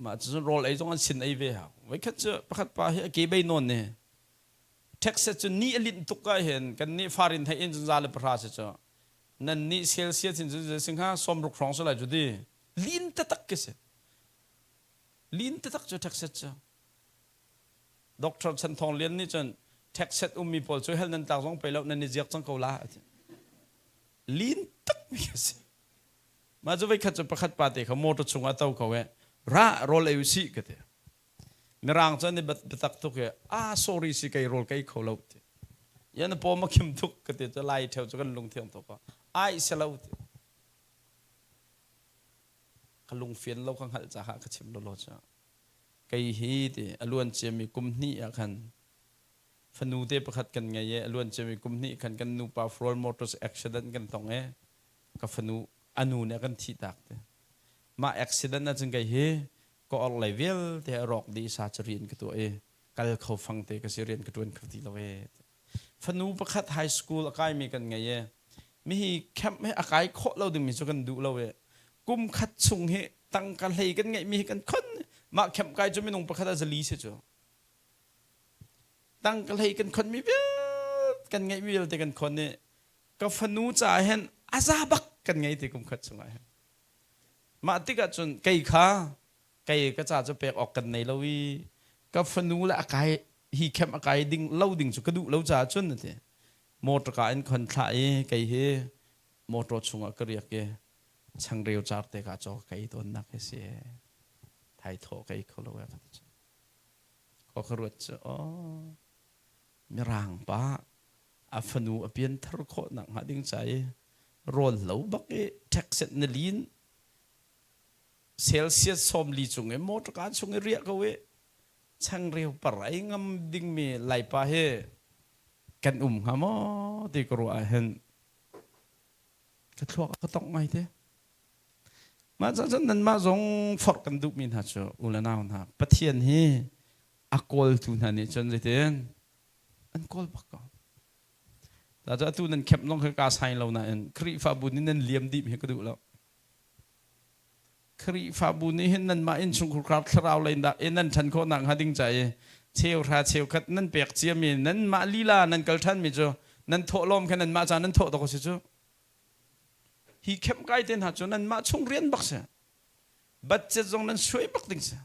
มาจะโรลไอ้ตรงนั้นสินไอ้เวหาไว้ขัดจะประคัดปาเฮเก็บไปนอนเนี่ยเท็กซัสจะนี่ลิ้นตุกกายเห็นกันนี่ฟารินไทยอินจนซาเลปราศจ้ะนั่นนี่เซลเซียสอินจะสิงหาสมรุกฟรองส์อะไรจุดดีลิ้นตะตักเกษลิ้นตะตักจะเท็กซัสจ้ะด็อกเตอร์ชันทองเรียนนี่จนเท็กซัสมีพอลช่วยให้นันตาส่งไปแล้วนันนี่เจียกจังเขาลาลิ้นตักมีเกษมาจะไปขัดจะประคัดปาเตะเขาโมตุชงอัตเอาเขาเวระโรลเอวซีกันเถอะมีร่างจันนี่บัตักทุกเsorry สิใครโรลใครเขาเล่าเถอะยันพอมาคิมทุกกันเถอะจะไล่เที่ยวจะกันลงเที่ยวตัวก็เสลาเถอะเขาลงเฟียนเราข้างหัดจะหาขชิมโลโลจ้าไก่ฮีเถอะอล้วนเจมีกุมนี่อ่ะคันฟนูเตประคัดกันไงเยอล้วนเจมีกุมนี่คันกันนูปาฟรอลมอเตอร์แอคซิเดนต์กันตรงกับฟนูอนูเนี่ยกันที่ตักเถอะมาแอคซิเดนต์นั่นจึงไงเฮก็ออกไลเวลเถอะรอกดีซาจเรียนกับตัวกัลเขาฟังเถอะก็เรียนกับตัวคดีเราฟนูประคัดไฮสคูลอากายมีกันไงเยมีแคมป์ให้อากายโคเราดึงมีจุกันดูเรากุมคัดซุงเฮตั้งกันเลยกันไงมีกันคนมาแคมป์กายจะไม่นงประคัดจะลีเสียจ้ะตั้งกันเลยกันคนมีเวลกันไงมีเวลแต่กันคนเนี่ยก็ฟนูจ่าเห็นอาซาบักกันไงที่กุมคัดซุงไงมาติกัดจนไก่ขาไก่ก็จะเปกออกกันในเราวีก็ฟนูและอากายฮีแคมอากายดิ่งเล่าดิ่งสุกระดูเล่าจ่าจนนั่นเองมอตรการคนถ่ายไก่เฮมอตรชงก็เรียกเกช่างเรียวจัดแต่กาจอไก่ตัวนักเสียไทยโถไก่เขาเล่ากันก็ขรุดจะมีร่างป้าอัฟนูอเปียนทรโคหนังหาดิ่งใจโรลเหลาบักเท็กซัสนลินเซลเซียสสมลีจุงมอตรการชงเรียกเขาช่างเรียวปะไรงำดิ่งมีไหลป้าเฮกันหามอที่กรัวเห็นก็ทั่วก็ต้องไงเถอะมาจากนั้นมาส่งฟอร์กันดูมินฮัจอุลนาวนะปะเทียนเฮอากอลตุนันนี่จนเรื่องอันกอลปักก็แต่จะตุนันเข้มลงคือกาไซเรานะอันครีฟาบุนี่นั่นเลี้ยมดิบเห็นก็ดูแล้วครีฟาบุนี่เห็นนั่นมาอินชุงคราบคราวเลยนะนั่นฉันโคนังหาดิ้งใจเชียวราเชียวคัดนั่นเปียกเจียมีนั่นมาลีลานั่นกัลทันมีจ้ะนั่นโถลมแค่นั้นมาจานั่นโถตะกุสิจ้ะฮีเข้มไกเต็นหาจ้ะนั่นมาชงเรียนบักเสียบัดเจ็ดจงนั่นช่วยบักดิ้งเสีย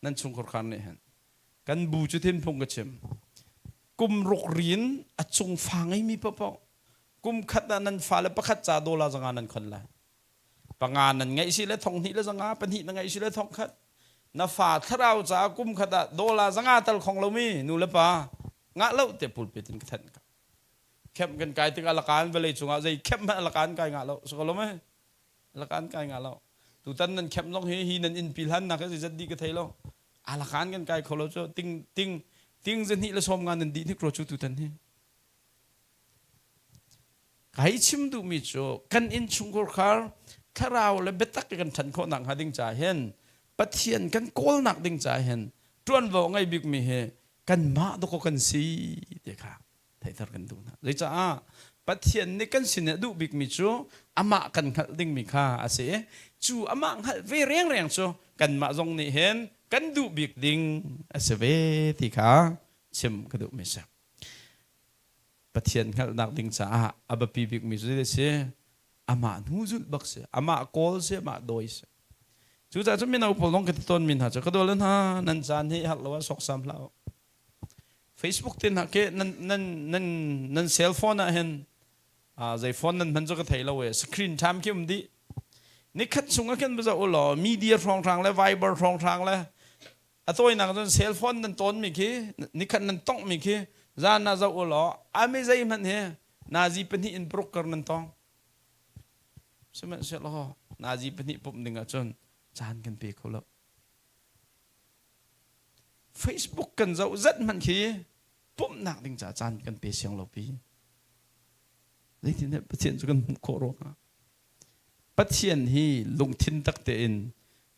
นั่นชงขรขานเนี่ยเห็นกันบูจุเทนพงกระเชมกุมรกเรียนอัดชงฟังให้มีปะปะกุมขัดนั่นฟ้าแล้วประคัดจ่าโดลาจังงานนั่นคนละปังงานนั่นไงสิเลทองนี่แล้วจังงาเป็นหินั่นไงสิเลทองขัดนาฟาถ้าเราจะกุมขดาโดลาสังอาตลของเรามีนู่นเลยปะงะเล่าเตะปูดเปตินกันกันเข้มกันไกลถึงอลการเวลาจุงอาใจเข้มอลการไกลงะเล่าสกอลไหมอลการไกลงะเล่าตุตันนั้นเข้มลงฮีนั่นอินพิลันนักก็จะดีกันไทยเราอลการกันไกลเขาเราจะติ้งจะนี่เราชมงานนั้นดีที่ครัวชุตุตันนี่ไก่ชิมดูมิโจกันอินชุงกุร์คาร์ถ้าเราเลยเบ็ดตักกันฉันคนหนังหาดิ้งจ่าเห็นปะเทียนกันโกลหนักดิ่งใจเห็นจวนว่าไงบิ๊กมีเฮกันมาดูกันสีเด็กค่ะไทยทอดกันดูนะเลยจ้าปะเทียนนี่กันสิเนี่ยดูบิ๊กมีจูอามากันขัดดิ่งมีค่ะอาเสจูอามาขัดเวเรียงจูกันมาตรงนี้เห็นกันดูบิ๊กดิ่งอาเสเวที่ค่ะชิมกระดูกไม่ใช่ ปะเทียนขัดนักดิ่งจ้าอับปีบิกมิจุดเสียอามาหูจุดบักเสียอามาโกลเสียมาโดยเสียจู่จ้าจะมีนเอาพลงกันต้นมินหาจะก็โดนแล้วนะนั่นจานที่หักเราว่าสกสามเรา Facebook ตินหักเกนั่นเซลโฟนอ่ะเห็นใจโฟนนั่นมันจะก็ถ่ายเราเว้สกรีนทำเข้มดีนี่ขัดสุงกันไปจะโอ้หล่อมีเดียทองทางและไวเบอร์ทองทางและตัวนักจนเซลโฟนนั่นต้นมีขี้นี่ขัดนั่นต้องมีขี้จานน่าจะโอ้หล่อไม่ใจมันเฮนาจีเป็นที่อินปรุกกันนั่นต้องใช่ไหมเสร็จแล้วนาจีเป็นที่ปุ๊บหนึ่งจนจานกันไปเขาแล้ว Facebook กันจะจัดมันขี้ปุ๊บนักดิ่งจานกันไปเสียงเราปีนี่ที่เนี่ยประเทศจะกันโคโรกประเทศที่ลงทินตักเตียน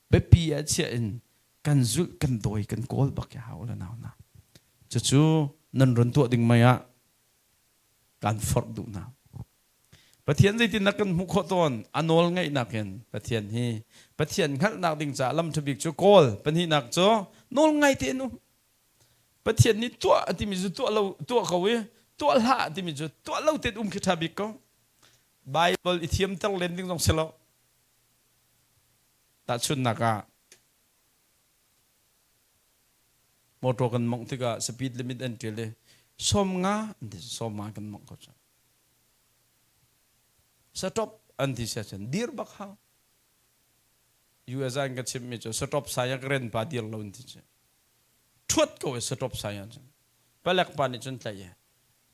เบปีอาเชียนกันจุดกันโดยกันโกลบักยาวแล้วนะจู่ๆนั่นรันตัวดิ่งมาอะการฟอร์ดูนะประเทศที่นักกันมุขตอนอันโนลไงนักเห็นประเทศที่ประเทศขัดนักดิ่งจ่าลำทบิกจู่โกลเป็นที่นักจ่อโนลไงเตียนุประเทศนี้ตัวที่มีตัวเราตัวเขาเว้ตัวละที่มีจู่ตัวเราติดคิดทบิกก็ไบเบิลอิเทียมตั้งเล่นดิ้งตรงเสลาตัดชุนนักอะมอเตอร์กันมองที่ก็สปีดลิมิตอันเดียวเลยสมงาอันที่สมมากันมองเขาจะสต็อปอันที่เสียชันดีร์บักฮาอยู่อาจารย์กันชิมไม่จู่สต็อปสายกเรนปาดีร์เราอันที่เจ้ทวดก็เวสต็อปสายอันจังไปเล็กปานิจนใจ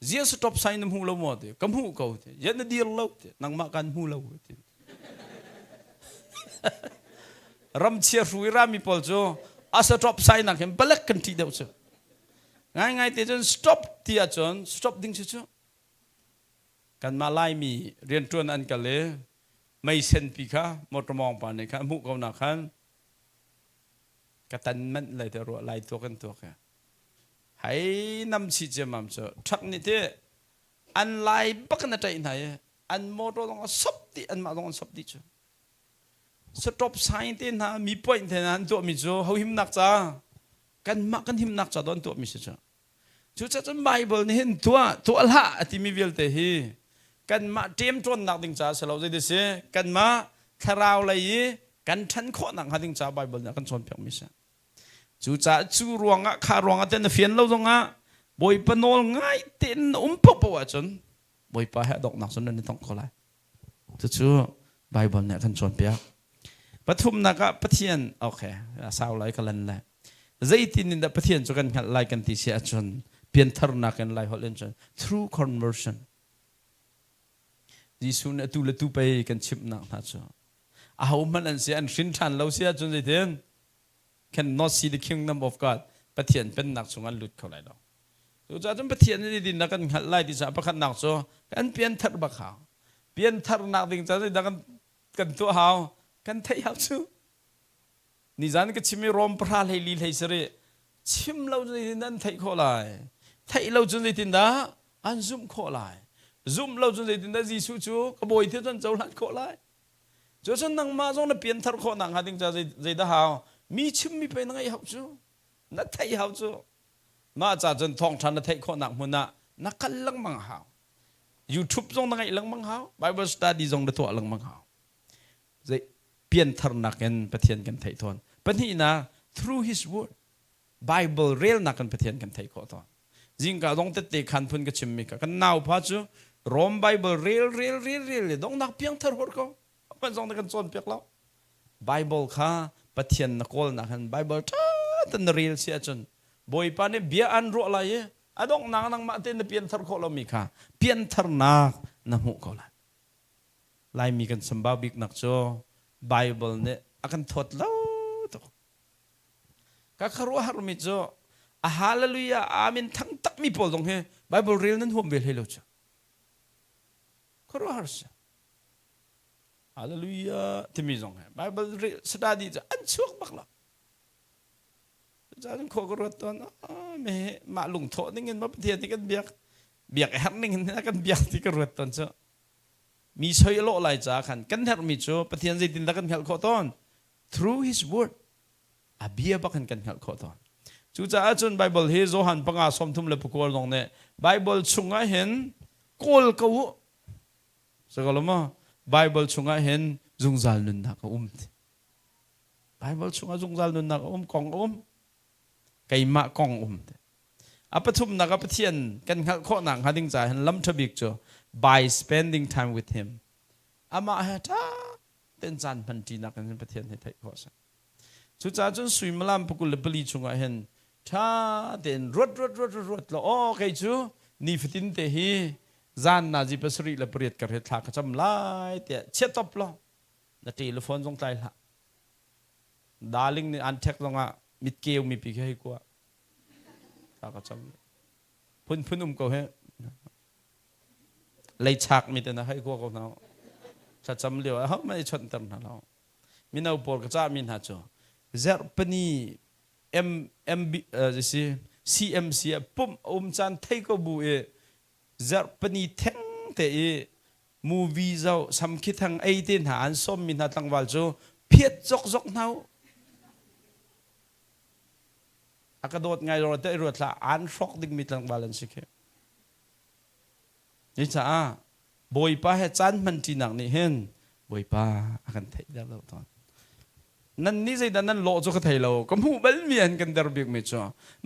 เจียสต็อปสายน้ำหูเราหมดเลยกำหูเขาเถอะยันดีร์เราเถอะนังมากันหูเราเถอะรำเชียร์รุยรามีพอลโจอาสต็อปสายนักเห็นไปเล็กกันทีเดียวเจ้ง่ายๆแต่จนสต็อปที่อาจารย์สต็อปดิ้งเจ้ากันมาไล่มีเรียนตัวนั้นกันเลยไม่เซนปีค่ะหมดมองป่านนี้ครับมุกเขาหนักขันกตันมันเลยแต่รัวไล่ตัวกันตัวค่ะให้นำชีเจมั่มเจ้าทักนี่เถอะอันไล่ปักนั่นใจไหนอันโมโตต้องสับติอันมาต้องสับติเจ้าสต็อปไซน์ที่น่ะมีพอยต์ที่นั้นตัวมิจูเขาหิมนักจ้ากันมากันหิมนักจ้าโดนตัวมิจูจู่ๆจะไบเบิลนี่เห็นตัวละที่มีวิลเตฮีกันมาเตรียมจนนักดิ่งจ้าสลาวใจดิเสกันมาคาราวเลยกันทันข้อนักหาดิ่งจ้าไบเบิลเนี่ยกันชนเพียงมิจูจู่รวงอ่ะคารวงอ่ะเต้นเฟียนเราตรงอ่ะบอยปนอลง่ายเต้นปุ๊บว่าจนบอยไปหาดอกนักสนนี่ต้องขอไล่จู่ไบเบิลเนี่ยกันชนเพียงปฐุมนักปะเทียนโอเคสาวไล่กันเลยแหละใจที่นี่ปะเทียนจะกันไล่กันที่เสียจนเปลี่ยนทางนักกันไล่หัวเล่นจน through conversion ยิสุนตุลตุไปกันชิมนักนะจ๊ะเอามันอันเสียอันสินทันเราเสียจนใจเทียน cannot see the kingdom of God ปะเทียนเป็นนักสงฆ์หลุดเข้าไล่เราตัวจ้าจนปะเทียนนี่ดินนักกันไล่ที่สาประคันนักจ๊ะกันเปลี่ยนทางบักขาวเปลี่ยนทางนักดิ่งจ้าได้ดังกันตัวหาวกันไทยเอาซูนี่จานก็ชิมรอมพระเลยลีเลยสิเรชิมเราจนได้นั่นไทยขอไล่ไทยเราจนได้ตินดาอันซุ่มขอไล่ซุ่มเราจนได้ตินดาจีซูจูก็บ่อยที่จนเจ้าหลานขอไล่จนนั่งมาจงนั้นเปลี่ยนทางขอนังหาดิ่งจ้าใจดาหาวมีชิมมีไปนั่งไอ้หาวจูนั่นไทยหาวจูมาจ้าจนท้องฉันนั่นไทยขอนังมุนน่ะนักกันลังมังหาว YouTube จงนั่งไอ้ลังมังหาว Bible study จงได้ตัวลังมังหาวใจเปลี่ยนทางนักกันประเทศกันไทยทอนปัญหานะ through His word Bible เรียลนักกันประเทศกันไทยขอทอนจริงก็ต้องเตะขันพุ่นก็ชิมมิกกันน่าวพัชรอม Bible เรียลต้องนักเพียงทาร์ก็มันต้องกันส่วนเปียกแล้ว Bible ข้าประเทศนักโกลนักกัน Bible ตันเรียลเสียจนบ่อยปานนี้เบียอันรู้อะไรอะต้องนักมาเต้นเปลี่ยนทาร์ก็เรามีค่ะเปลี่ยนทาร์นักนักหุก็ละไล่มีกันสัมบาบิกนักโจBible เนี่ยอาการทดเล่าตัวก็ครัวฮารุมิโจฮาเลลูยาอามินทั้งตักมีพอลงเฮ Bible เรียนนั้นห่วงเบลให้เราจ้ะครัวฮารุสฮาเลลูยาที่มีตรงเฮ Bible เรียนสตาดีจ้ะอันช่วงบักละจ้าขอกรวดตอนไม่มาลุงโถนี่เงินมาเทียนที่กันเบียกแฮมนี่เงินกันเบียกที่กรวดตอนจ้ะมีช่วยโลกหลายจากกันแทบมีโจปฏิญาณใจดินตะกันขัดข้อตอน through His word อาเบียบักกันขัดข้อตอนจู่จ้าจนไบเบิลเฮโซฮันปังอาสมทุมเลปุกวลงเนี่ย Bible chunga hen kol kau sakalama Bible chunga hen zungzal nun na ka Bible chunga zungzal nun na ka kong kay ma kong apathum na kapathian kan khal kho nang hading cha hen lam thabik cho by spending time with him ama ha ta ten chan pan ti na kan pathian he thai kho sa chu cha chun sui malam pukul bali chunga hen tha den rot lo o kai chu ni fitin te hi zan na ji pasri la priet kar he thla ka cham lai te chet top lo na telephone jong tai la darling ni an thek longa mit keu mi pi khai kwa ta ka cham phun ko he lấy chạc mi tên là hay qua câu nào cha chấm liều hấp mấy chuyện tâm nào mình nào bỏ cái cha mình hả cho Germany gì CMC pum chan thấy có bụi Germany theng thế movie giàu sắm kít thằng ấy tên hả anh xóm mình hả tăng vào cho phiết dọc nào cái đốt ngày rồi tới rồi là anh sốc định mi tăng balance cáiนี่จ้าบอยป้าให้จันมันจีนังนี่เห็นบอยป้าอากันไทยได้แล้วตอนนั่นนี่ใจนั้นโลจุกไทยเราก็มูบัลเมียนกันเดอร์บิกไม่จ้า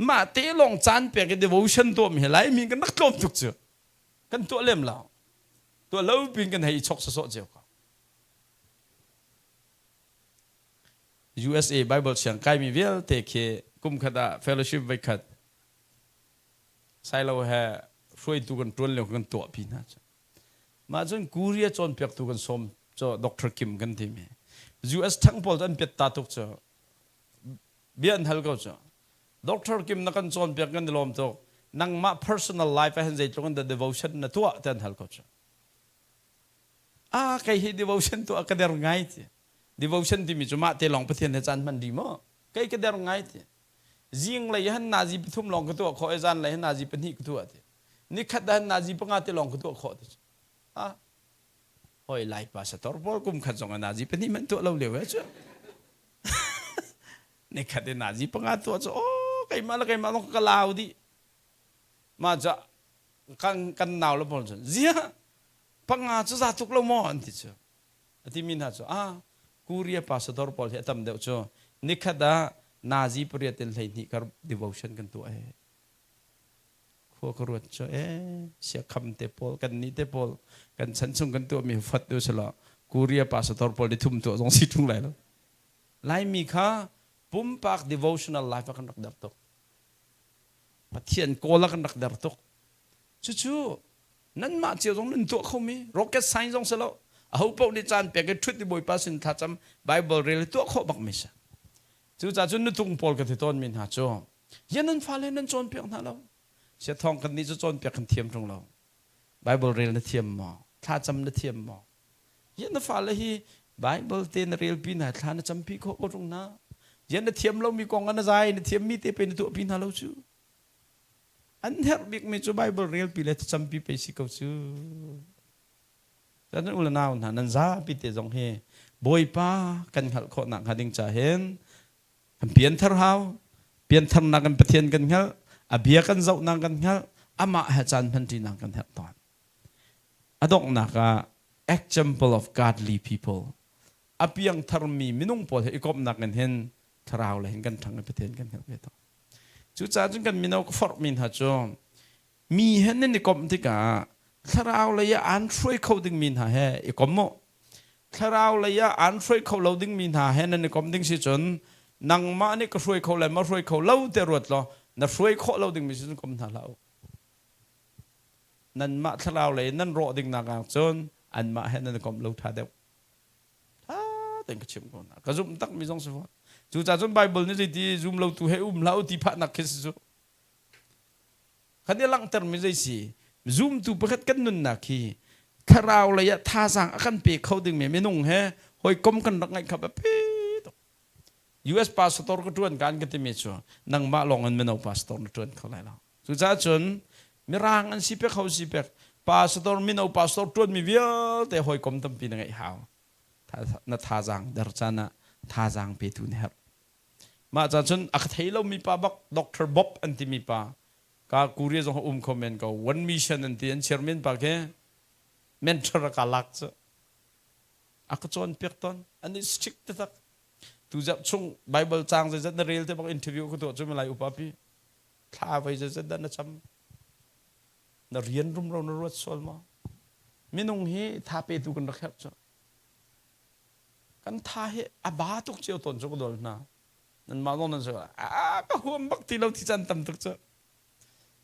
มาเตะลงจันเปียกเดวชันตัวมีอะไรมีกันนักลมทุกจ้ากันตัวเล่มเราตัวเล่าปิงกันให้ชกสะเจ้าก็ USA Bible เชียงใกล้มีเวลเตะเคกุมขดา Fellowship ไว้ขัดใส่เราแห่ช่วยตัวกันจนเหลวกันตัวพี่นะจ๊ะมาจนกูเรียจนเปียกตัวกันสมจ้ะดร.คิมกันทีมี US ทั้งปอลจนเปียกตาตุกจ้ะเบียนฮัลก็จ้ะดร.คิมนักกันจนเปียกกันลมตัวนั่งมา personal life ให้เห็นใจตรงกัน the devotion นะตัวเต็นฮัลก็จ้ะใครให้ devotion ตัวก็เดินง่ายที devotion ที่มีจุมาเตลองประเทศในจันมันดีมั้งใครก็เดินง่ายทียิงเลยฮันนาจีปทุมลองก็ตัวขอไอ้จันเลยฮันนาจีเป็นที่ก็ตัวทีนี่ขัดดันนาจีปังอาเตลองก็ตัวขอดโอ้ยไล่ภาษาตอร์บอลกุมขัดสองนาจีเป็นนี่มันตัวเราเหลวเหรอจ๊ะนี่ขัดนาจีปังอาตัวจ๊ะโอ้ใครมาลองกล่าวดิมาจ๊ะกันหนาวแล้วพอจ๊ะเสียปังอาจ๊ะจะทุกเราหมอนที่จ๊ะที่มินฮะจ๊ะกูเรียภาษาตอร์บอลที่ทำเดี๋ยวจ๊ะนี่ขัดนาจีเปรียบเทียบเลยนี่กับ devotion กันตัวพวกรวดเจ้าเสียคำเตปอลกันนี่เตปอลกันฉันส่งกันตัวมีฟัดดูสละกูเรียภาษาตอร์ปอลได้ทุ่มตัวตรงสิทุ่งไหลแล้วไล่มีค่ะปุ่มปาก devotional life กันนักดับตกปะเทียนโกละกันนักดับตกจู่ๆนั่นมาเจียวตรงนั้นตัวเขามี rocket science ตรงสละเอาพวกนี้จานเปียกชุดที่บอยปัสสินทัดจำ Bible เรียนตัวเขาบักไม่ใช่จู่ๆจนนึกทุ่งปอลกันที่ต้นมินหาจ้ายันนั้นฟ้าเลยนั้นจนเปียกนั่นแล้วเสียทองกันนี้จะจนเปียกกันเทียมตรงเรา Bible เรียนเทียมหมอถ้าจำเทียมหมอยันฟ้าเลย Bible เตียนเรียนปีน่ะถ้าจำปีเขาตรงนั้นยันเทียมเรามีกองกันใจเทียมมีเตเป็นตัวปีน่ะเราชูอันเฮร์บิกมีจู Bible เรียนปีเลยจำปีไปสิเขาชูแต่นั่นอุลนาวนั่นจ้าปีเตจงเฮบอยป้ากันขัดข้อหนักหัดดิ่งจ่าเห็นเปลี่ยนทางเราเปลี่ยนทางนักกันเปลี่ยนกันเขาเบียกันเจ้านังกันเขามาเหตุการณ์พันธีนังกันเหตุตอนดอกนักexample of godly people เบียงทารมีมินุ่งปอดอีกอบนักกันเห็นทราวเลยเห็นกันทางกันประเทศกันเหตุเวทจุดจ้าจนกันมินเอาฟอร์มินหาจอมีเห็นในกอบที่กาทราวเลยอันช่วยเขาดึงมินหาเฮอีกอบโมทราวเลยอันช่วยเขาเราดึงมินหาเฮนั่นในกอบดึงสิจนนังมานี่ก็ช่วยเขาเลยมาช่วยเขาเล่าแต่รวดล้อนั่นช่วยข้อเราดึงมิสุนกรมท่าเรานั่นมาท่าเราเลยนั่นรอดึงนางจนอันมาให้นั่นกรมเราท่าเดียวแต่ก็เชื่อมกันก็ซุ่มตักมีสองส่วนจู่ๆจนไบเบิลนี่สิที่ซุ่มเราตัวให้เราที่พระนักเขียนสุขันนี้หลังเติมไม่ใช่สิซุ่มตัวประคัดกันนุ่นนักขี้ท่าเราเลยท่าสั่งอาการเปย์เขาดึงไม่นุ่งเฮ้หอยกลมกันรักไงขับแบบUS pastor ก็ชวนกันกันที่มีชัวนั่งมาลองเงินไม่เอา pastor ชวนเขาเลยแล้วสุดท้ายจนมีร่างอันสิเปกเขาสิเปก pastor ไม่เอา pastor ชวนมีเวียแต่หอยกลมตั้มปีนังไงหาวน่าท่าจังเดรจานะท่าจังไปทุนเหรอมาจากจนอักเทยเรามีป้าบักดร.บ๊อบอันที่มีป้า cả Korea trong comment có one mission and tiền chairman bạc he mentor cả lạc chứ aku chọn pick ton anh ấy strict thế tu dập chung Bible trang rồi rất là real thế bác interview của tôi cho mình lại upapi tha vậy rất là chăm nó riêng rum rong nó rất sôi mà mình ông hi tha pe tu cần ਰੱਖਿਆ cho kan tha he aba tuk chiêu ton cho đồ na nên mà nó nói cái hôm bắc thì lâu thì chân tâm thực cho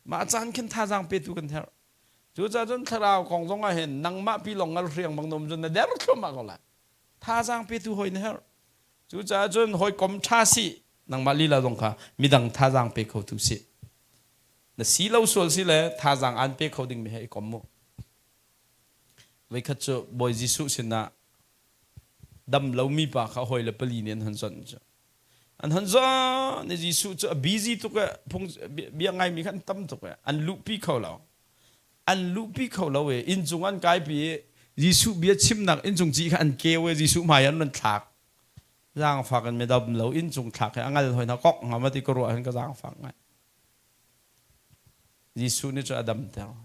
mà chân kiến tha giang pe tu cần theo chú cha chân thà nào còn giống ai hiện năng mã pi lòng ngal riêng bằng nôm chân để rất mà còn lại tha giang pe tu hồi nữa chú cha chân hồi cầm cha si năng mã li là dòng cả mi đằng tha giang pe khâu tu si là xí lâu xuôi xí lẽ tha giang an pe khâu đình mi hay cầm mu vậy khát cho boy Giêsu xin na đâm lâu mi pa khá hồi là pali niên hân dân chứ anh hân dân này Giêsu cho busy tụi cái phong biếng ngày mi khăn tâm tụi cái anh lupi khâu lâu ấy in chung anh cái bị Giêsu biết chim nặng in chung chỉ anh kêu ấy Giêsu mày anh thạc giang phạc anh mới đâm lâu in chung thạc cái anh ấy hồi nó cóc mà thì có rồi anh cái giang phạc này Giêsu này cho Adam theo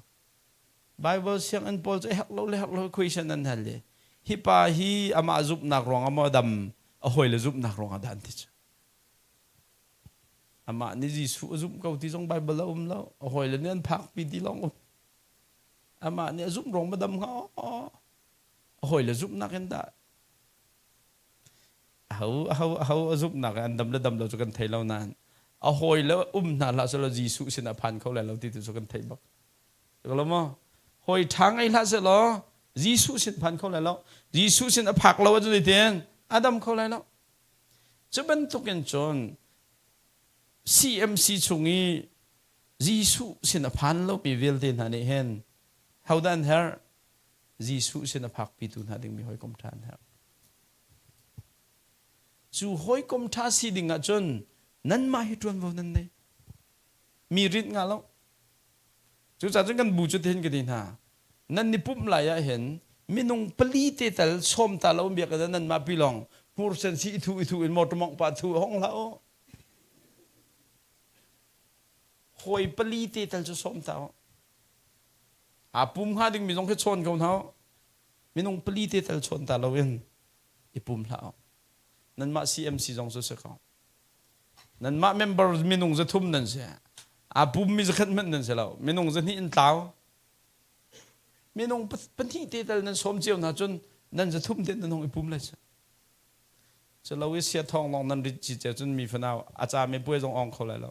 Bible siang anh Paul cho hắc lâu question anh hal le hi pa hi ama giúp nak rong ama Adam hồi là giúp nak rong adan thì ama ni Giêsu giúp câu thì trong Bible lâu hồi là nên phạc pi đi long ama ni giúp rong mà đâm họ hồi là giúp nak anh ta hậu giúp nak anh đâm là cho cần thấy lâu nàn hồi là na là cho là Giêsu xin aphan câu lại lâu thì cho cần thấy bak được không hồi tháng ấy là sẽ lo Giêsu xin phán câu lại lo Giêsu xin phạt lo cho đi tiền Adam câu lại lo chứ bên tục nhân chọn CMC chung ý Giêsu xin phán lo bị vil tiền hả này hen hậu đan her Giêsu xin phạt bị tụi hả đừng bị hỏi công tràn her chú hỏi công trà si đừng ngã chọn năn mai hết tròn vào năn này mi rít ngã lo chú cha chúng cần bù cho thêm cái gì hả nên ni pum lại ya hiện mình nông pali tê tal xôm ta lâu biết cái nên mà pilong hur sen si thu in một mong pa thu hong lao hồi pali tê tal cho xôm tao pum ha đừng mình nông cái chôn câu tháo mình nông pali tê tal chôn ta lâu in pum lao nên mà CMC trong số sẽ không nên mà member mình nông sẽ thum nên sẽ bùm mi zakhat men nan selo menong zan hi in tlaw menong panthi te tal nan som chiu na chun nan za thum den nan hong bùm lai cha lo wi sia thong long nan ri chi cha chun mi fanao acha me pui jong ong kho lai lo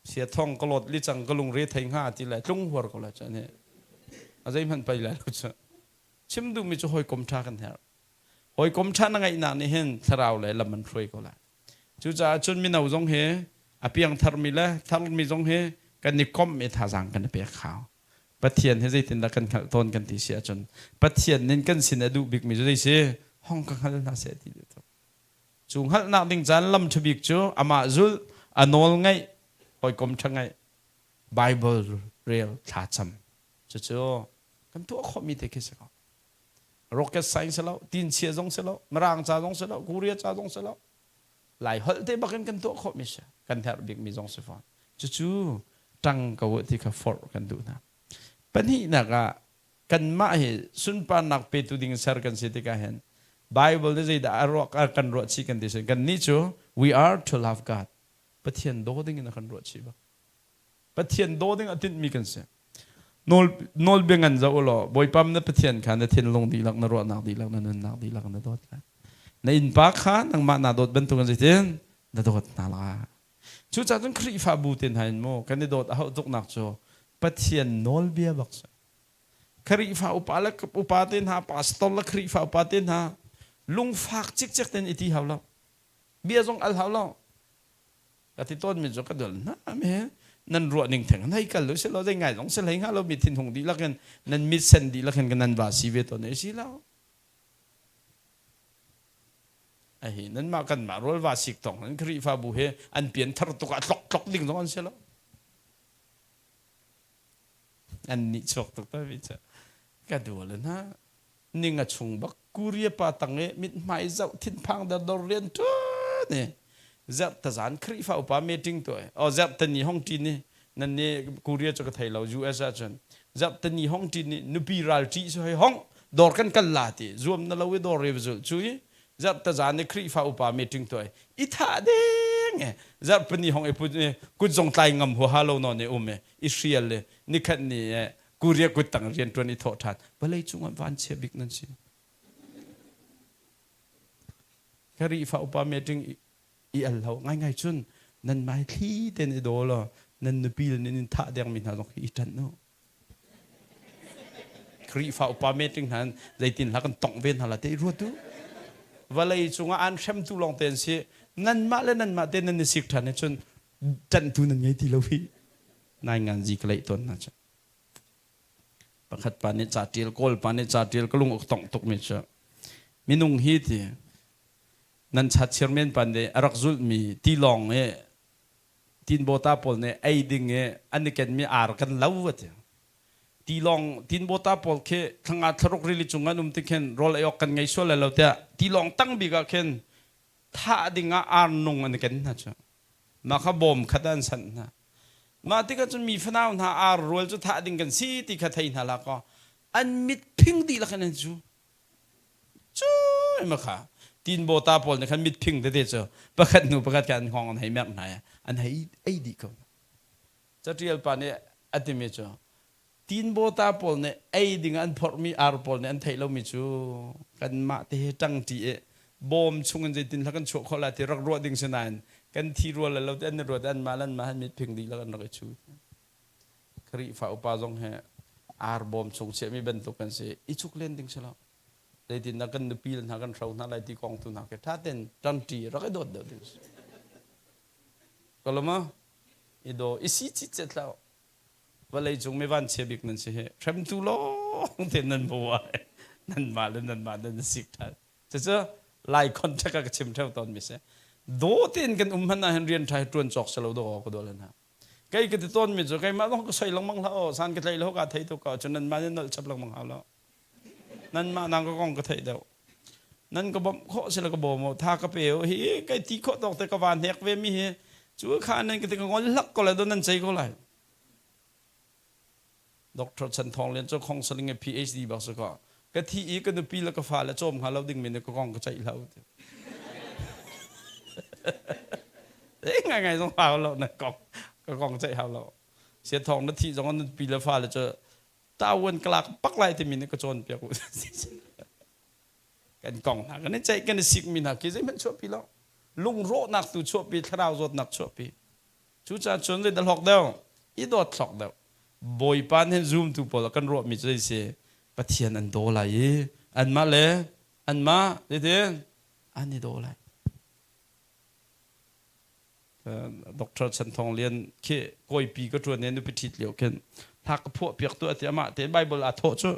sia thong ko lot li chang ko lung re thai nga ti lai tlung hor ko la cha ne azai man pai lai lo cha chim du mi chu hoi kom tha kan her hoi kom tha na ngai na ni hen tharau lai lam man throi ko la chu cha chun mi nau jong he apiang thar mi jong he kan ni kom me tha jang kan pe khaw pathian he zai tin da kan khal ton kan ti sia chon pathian nin kan sin adu big mi zai se hong ka hal na se ti to chung hal na ding jan lam thubik chu ama zul anol ngai hoi kom thangai Bible real tha cham chu kan tu kho mi te ke se rocket science lo tin chia jong se lo marang cha jong se lo Korea cha jong se lo lại hỡi thế bác cần tổ khó mi sẽ cần theo việc mi dòng sư phật chú trăng cầu thì cả phật cần đủ na bên hi na cả cần mãi hi sun pa nak pe tu ding sar cần sẽ cái hen Bible thế gì đã rock cần rock chi cần thế sẽ cần ní chú we are to love God bất thiện đô ding na cần rock chi ba bất thiện đô ding atin mi cần sẽ nol beng an zau lo boy pam na bất thiện khan na thiên long đi lak na rock nak đi lak na nan nak đi lak na dot na in pa kha nang ma na dot ben tu kan zitin na dot na la chu cha jun khri fa bu tin hain mo kan dot a tuk nak cho pathian nol bia bak sa khri fa upatin ha pastor la khri fa upatin ha lung fak chik chik ten iti hawla bia jong al hawla ati ton mi jo ka dol na me nan ro ning theng nai kal lo se lo dai ngai jong se lai nga lo mi thin hong di la ken nan mi sen di la ken nan ba si ve to ne si la ai nên mà cần mà rồi và xịt tổng nên khi pha bù he anh biến thar tục lọc đỉnh giống anh xem lo anh nị chọc tục tới bây giờ cái đồ lên ha nhưng mà chung bắc Korea pa tăng ấy mít mai dạo thiên phang đã đồ riêng chút nè จัดตะจานครีฟ้าอุปาเมติงตัวอ๋อจัดตะนี่ห้องจีนนี่นั่นนี่กูเรียกจะกระไทยเรา US อาจารย์จัดตะนี่ห้องจีนนี่นุปีรัลจีสให้ห้องดอร์กันกันลาติรวมนั่นเราเวดอร์เรเวซุลช่วยจัดตะจานนี่ครีฟ้าอุปาเมติงตัวอิท่าเด้งจัดปนี่ห้องไอ้ปุ่นกูจงไตงำหัวฮาโลนอนเนี่ยอิสราเอลเลยนี่ขันนี่กูเรียกกูตั้งเรียนตัวนี้ทอดทันเวลาจุงวันเชบิกนั่นสิครีฟ้าอุปาเมติงอีอัลเราง่ายๆชุนนั่นหมายที่เต็นโดล่ะนั่นนบีนั่นท่าเดียงมินหาลงอีจันโนครีฟ้าอุปาเมติงนั้นใจตินหลักันต้องเว้นหาละเตรู้ดูว่าเลยจุงอันเข้มตุลองเต็นสินั่นมาเลยนั่นมาเต็นนั่นสิกทันจนจันทุนั่นไงที่เราพี่นายงานจีกเลยต้นนะจ๊ะประคัดปานิจาติลโกลปานิจาติลก็ลุงอกต้องตกมิจฉามินุงฮีตีนั่นชัดเชื่อมเมนปันเดอรักจุลมีที่ลองทินโบตาปอลเนี่ยไอดิ่งอันนี้กันมีอาร์กันเล่าวะที่ที่ลองทินโบตาปอลเคทั้งอัตรกริลิจุงกันติเคนรอลอยกันไงส่วนแล้วแต่ที่ลองตั้งบิกเคนท่าดิ่งอาร์นงอันนี้กันนะจ๊ะมาขบอมขดันสันนะมาที่ก็จะมีฟนาวน่าอาร์รวลจะท่าดิ่งกันซีที่ขัดไทยน่าละก็อันมิดพิงดีละกันนั่นจูมาค่ะทีนโบตาปอลเนี่ยขันมิดพิงเด็ดเจ้าประกาศหนูประกาศการห้องอันไหนแม่ไหนอันไหนไอ้ดีก็จะเรียลปานเนี่ยอัติมิจ้าทีนโบตาปอลเนี่ยไอ้ดิ่งอันพอมีอาร์ปอลเนี่ยอันไทยเรามิจูกันมาเตะจังจีบอมชงกันใจตินแล้วกันโชว์เขาละที่รักรัวดิ่งสนานกันที่รัวแล้วเราเดินรัวเดินมาแล้วมาให้มิดพิงดีแล้วกันเราก็ชูครีฟ้าอุปาจงเหอาร์บอมชงเชื่อมีบรรทุกกันเสียอิชุกเล่นดิ่งเสร็จเลยที่นักกันปีนนักกันเราหน้าไรที่กองทุนนักถ้าเต้นจันทีเราก็โดดเดี่ยวก็แล้วมั้งอีโดอีสิจิตเจ็ดแล้ววันเลยจงไม่วันเชียบิกนั่นสิเหรอทำตุลงเต้นนั่นบัวนั่นมาแล้วนั่นมานั่นสิกทันจะไล่คนชักกระชิมเท่าตอนมิเสโดเต้นกันมันน่าเรียนไทยตรวนจอกสลาวโดก็โดนแล้วนะใครก็ติดต้นมิจะใครมาต้องก็ใส่ลงมังแล้วสารก็ใส่แล้วก็ไทยตัวก็จนนั่นมาเนี่ยนั่นชับลงมังแล้วนั่นมานางก็กองก็ไทยเดียวนั่นก็บอกเขาเสร็จแล้วก็บอกว่าถ้ากระเป๋าเฮ้ยใครที่เขาตอกแต่กวานเฮกเวมีเฮจู่ข้านั่นก็ติดกงอนลักก็เลยโดนนั่นใจก็เลยดร.ชันทองเรียนเจ้าของสลิงเอ PhD บอกสักก็ที่อีกก็นึกปีแล้วก็ฟ้าแล้วโจมหาเราดิ่งมีเนี่ยก็กองก็ใจเราเอ๊ะไงต้องฟ้าเราเนี่ยกองก็กองใจเราเสียทองนาทีสองนั้นปีแล้วฟ้าแล้วเจอตาวนกลากปักไล่ที่มีเนี่ยก็โจนเปียกกันกองหนักกันในใจกันในสิกมีหนักกี่ใจมันชั่วปีแล้วลุงโรหนักตัวชั่วปีคราวโรหนักชั่วปีชูจ่าชนเลยดัลหอกเดียวอีดอดหอกเดียวบอยปานเห็นซูมตัวพอแล้วกันรวมมีใจเสียปะเทียนอันโดไหลอันมาเลยอันมาเดี๋ยวอันนี้โดไหลดร.ชันทองเรียนเคก้อยปีก็ชวนเนี่ยนุพิธีเหลียวกันถ้ากระพวกเปียกตัวเตียมาเตียนไบเบิลอาโทชั่ว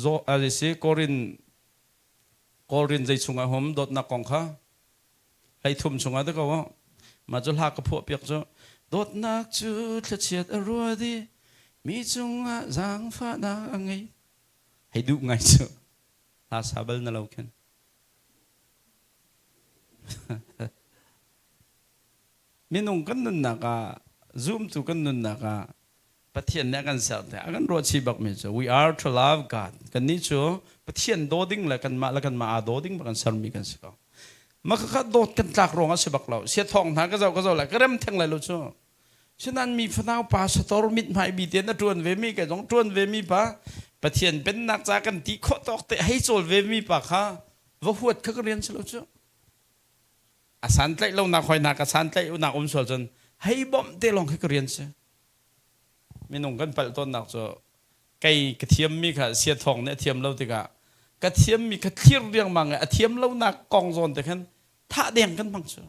โซอะไรสิกอรินใจชงอาหมดนักกองข้าให้ทุ่มชงอาตะก็ว่ามาจุลากระพวกเปียกชั่วดดนักจุดเฉียดอรัวดีมีจงอาจางฟ้านาไงให้ดูไงชั่วลาซาเบลนั่นเรากันมีนุ่งกันนั่นนักซูมตุกันนั่นนักปะเทียนเนี่ยกันเสียแต่กันรัวชีบักมิจ we are to love God กันนี้ชัวปะเทียนโดดิ้งเลยกันมาโดดิ้งกันสารมีกันสิครับมาก็โดดกันจากรองสิบักเราเสียทองทางก็เจ้าแหละก็เริ่มแทงเลยลูกชัวฉะนั้นมีฟนาวป่าสตอร์มิดหมายบีเตียนตรวนเวมีกันต้องตรวนเวมีป่าปะเทียนเป็นนักจากกันที่ข้อตอกแต่ให้โจลเวมีป่าค่ะว่าหัวเขาก็เรียนสิลูกชัวอาสันเตะเราหนักคอยหนักอาสันเตะเราหนักสวดจนให้บ่มเตะลงให้เขาเรียนสิมีนุ่งกันเปิดต้นหนักจ้ะไก่กระเทียมมีค่ะเสียทองเนี่ยเทียมเราติกะกระเทียมมีกระเทียมเรียงมังไงเทียมเราหนักกองโซนแต่ขันท่าแดงกันบังจ้ะ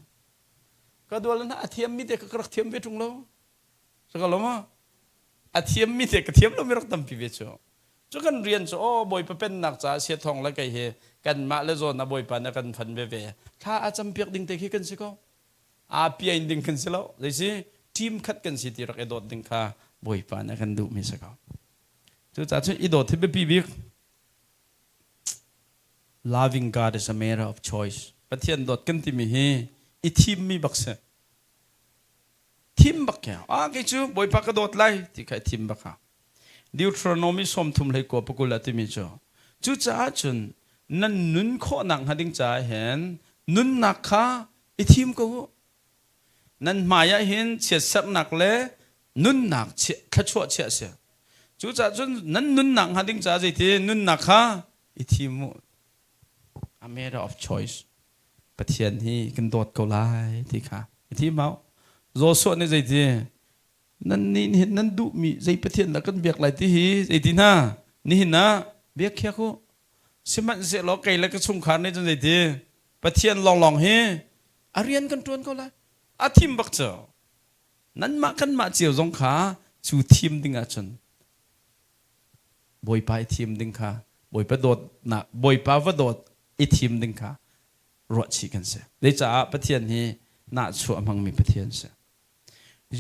ก็ดูแล้วนะเทียมมีแต่กระเทียมเวทุงเราสักแล้วมั้งเทียมมีแต่กระเทียมเราไม่รักตั้มพิเวจ้ะจุกันเรียนจ้ะโอ้บอยเป็นหนักจ้ะเสียทองแล้วไก่เฮกันมาแล้วโซนนะบอยปานกันฟันเว่ถ้าอาจำเปียกดิ่งแต่ขี้กันสิก็เปียดิ่งกันสิแล้วเลยสิทีมคัดกันสิที่รักไอ้โดดดิ่งค่ะบอยปานกันดูไม่สักเขาจุดจ้าจุดอีโดดที่เป็นปีบิก loving God is a matter of choice ประเทศโดดกันที่มีเฮ อีทีมมีบักเสทีมบักแกกี่จูบอยพักกระโดดไล่ที่ใครทีมบักค่ะดิวทรอนอมิสมทุมเลยกว่าปกุลติมิจจูจ้าจุนนั่นนุนโคนังหัดิงจ่าเห็นนุนนักค่ะอีทีมก็นั่นหมายเห็นเฉียดสักนักเลยนุนนักเฉียดขชัวเฉียดเสียจูจ้าจุนนั่นนุนนักหัดิงจ่าใจที่นุนนักค่ะอีทีมa matter of choice ประเทศนี้กันโดดเกาไล่ที่ค่ะอีทีมเอาโจส่วนในใจที่นั่นนี่เห็นนั่นดูมีใจประเทศแล้วกันเบียกไหลที่ฮีใจที่น่านี่เห็นนะเบียกแค่เขาสมัยเสียหลอกไก่แล้วก็สุ่มขานในจังใจที่ประเทศลองเฮอาเรียนกันจวนเขาเลยอาทีมบักเจอนั้นมากันมาเจียวสงขาสู่ทีมดิ้งอาจนบอยไปทีมดิ้งค่ะบอยไปโดดหนักบอยไปว่าโดดอีทีมดิ้งค่ะรอดชีกันเสียได้จากประเทศนี้น่าชัวมังมีประเทศเสีย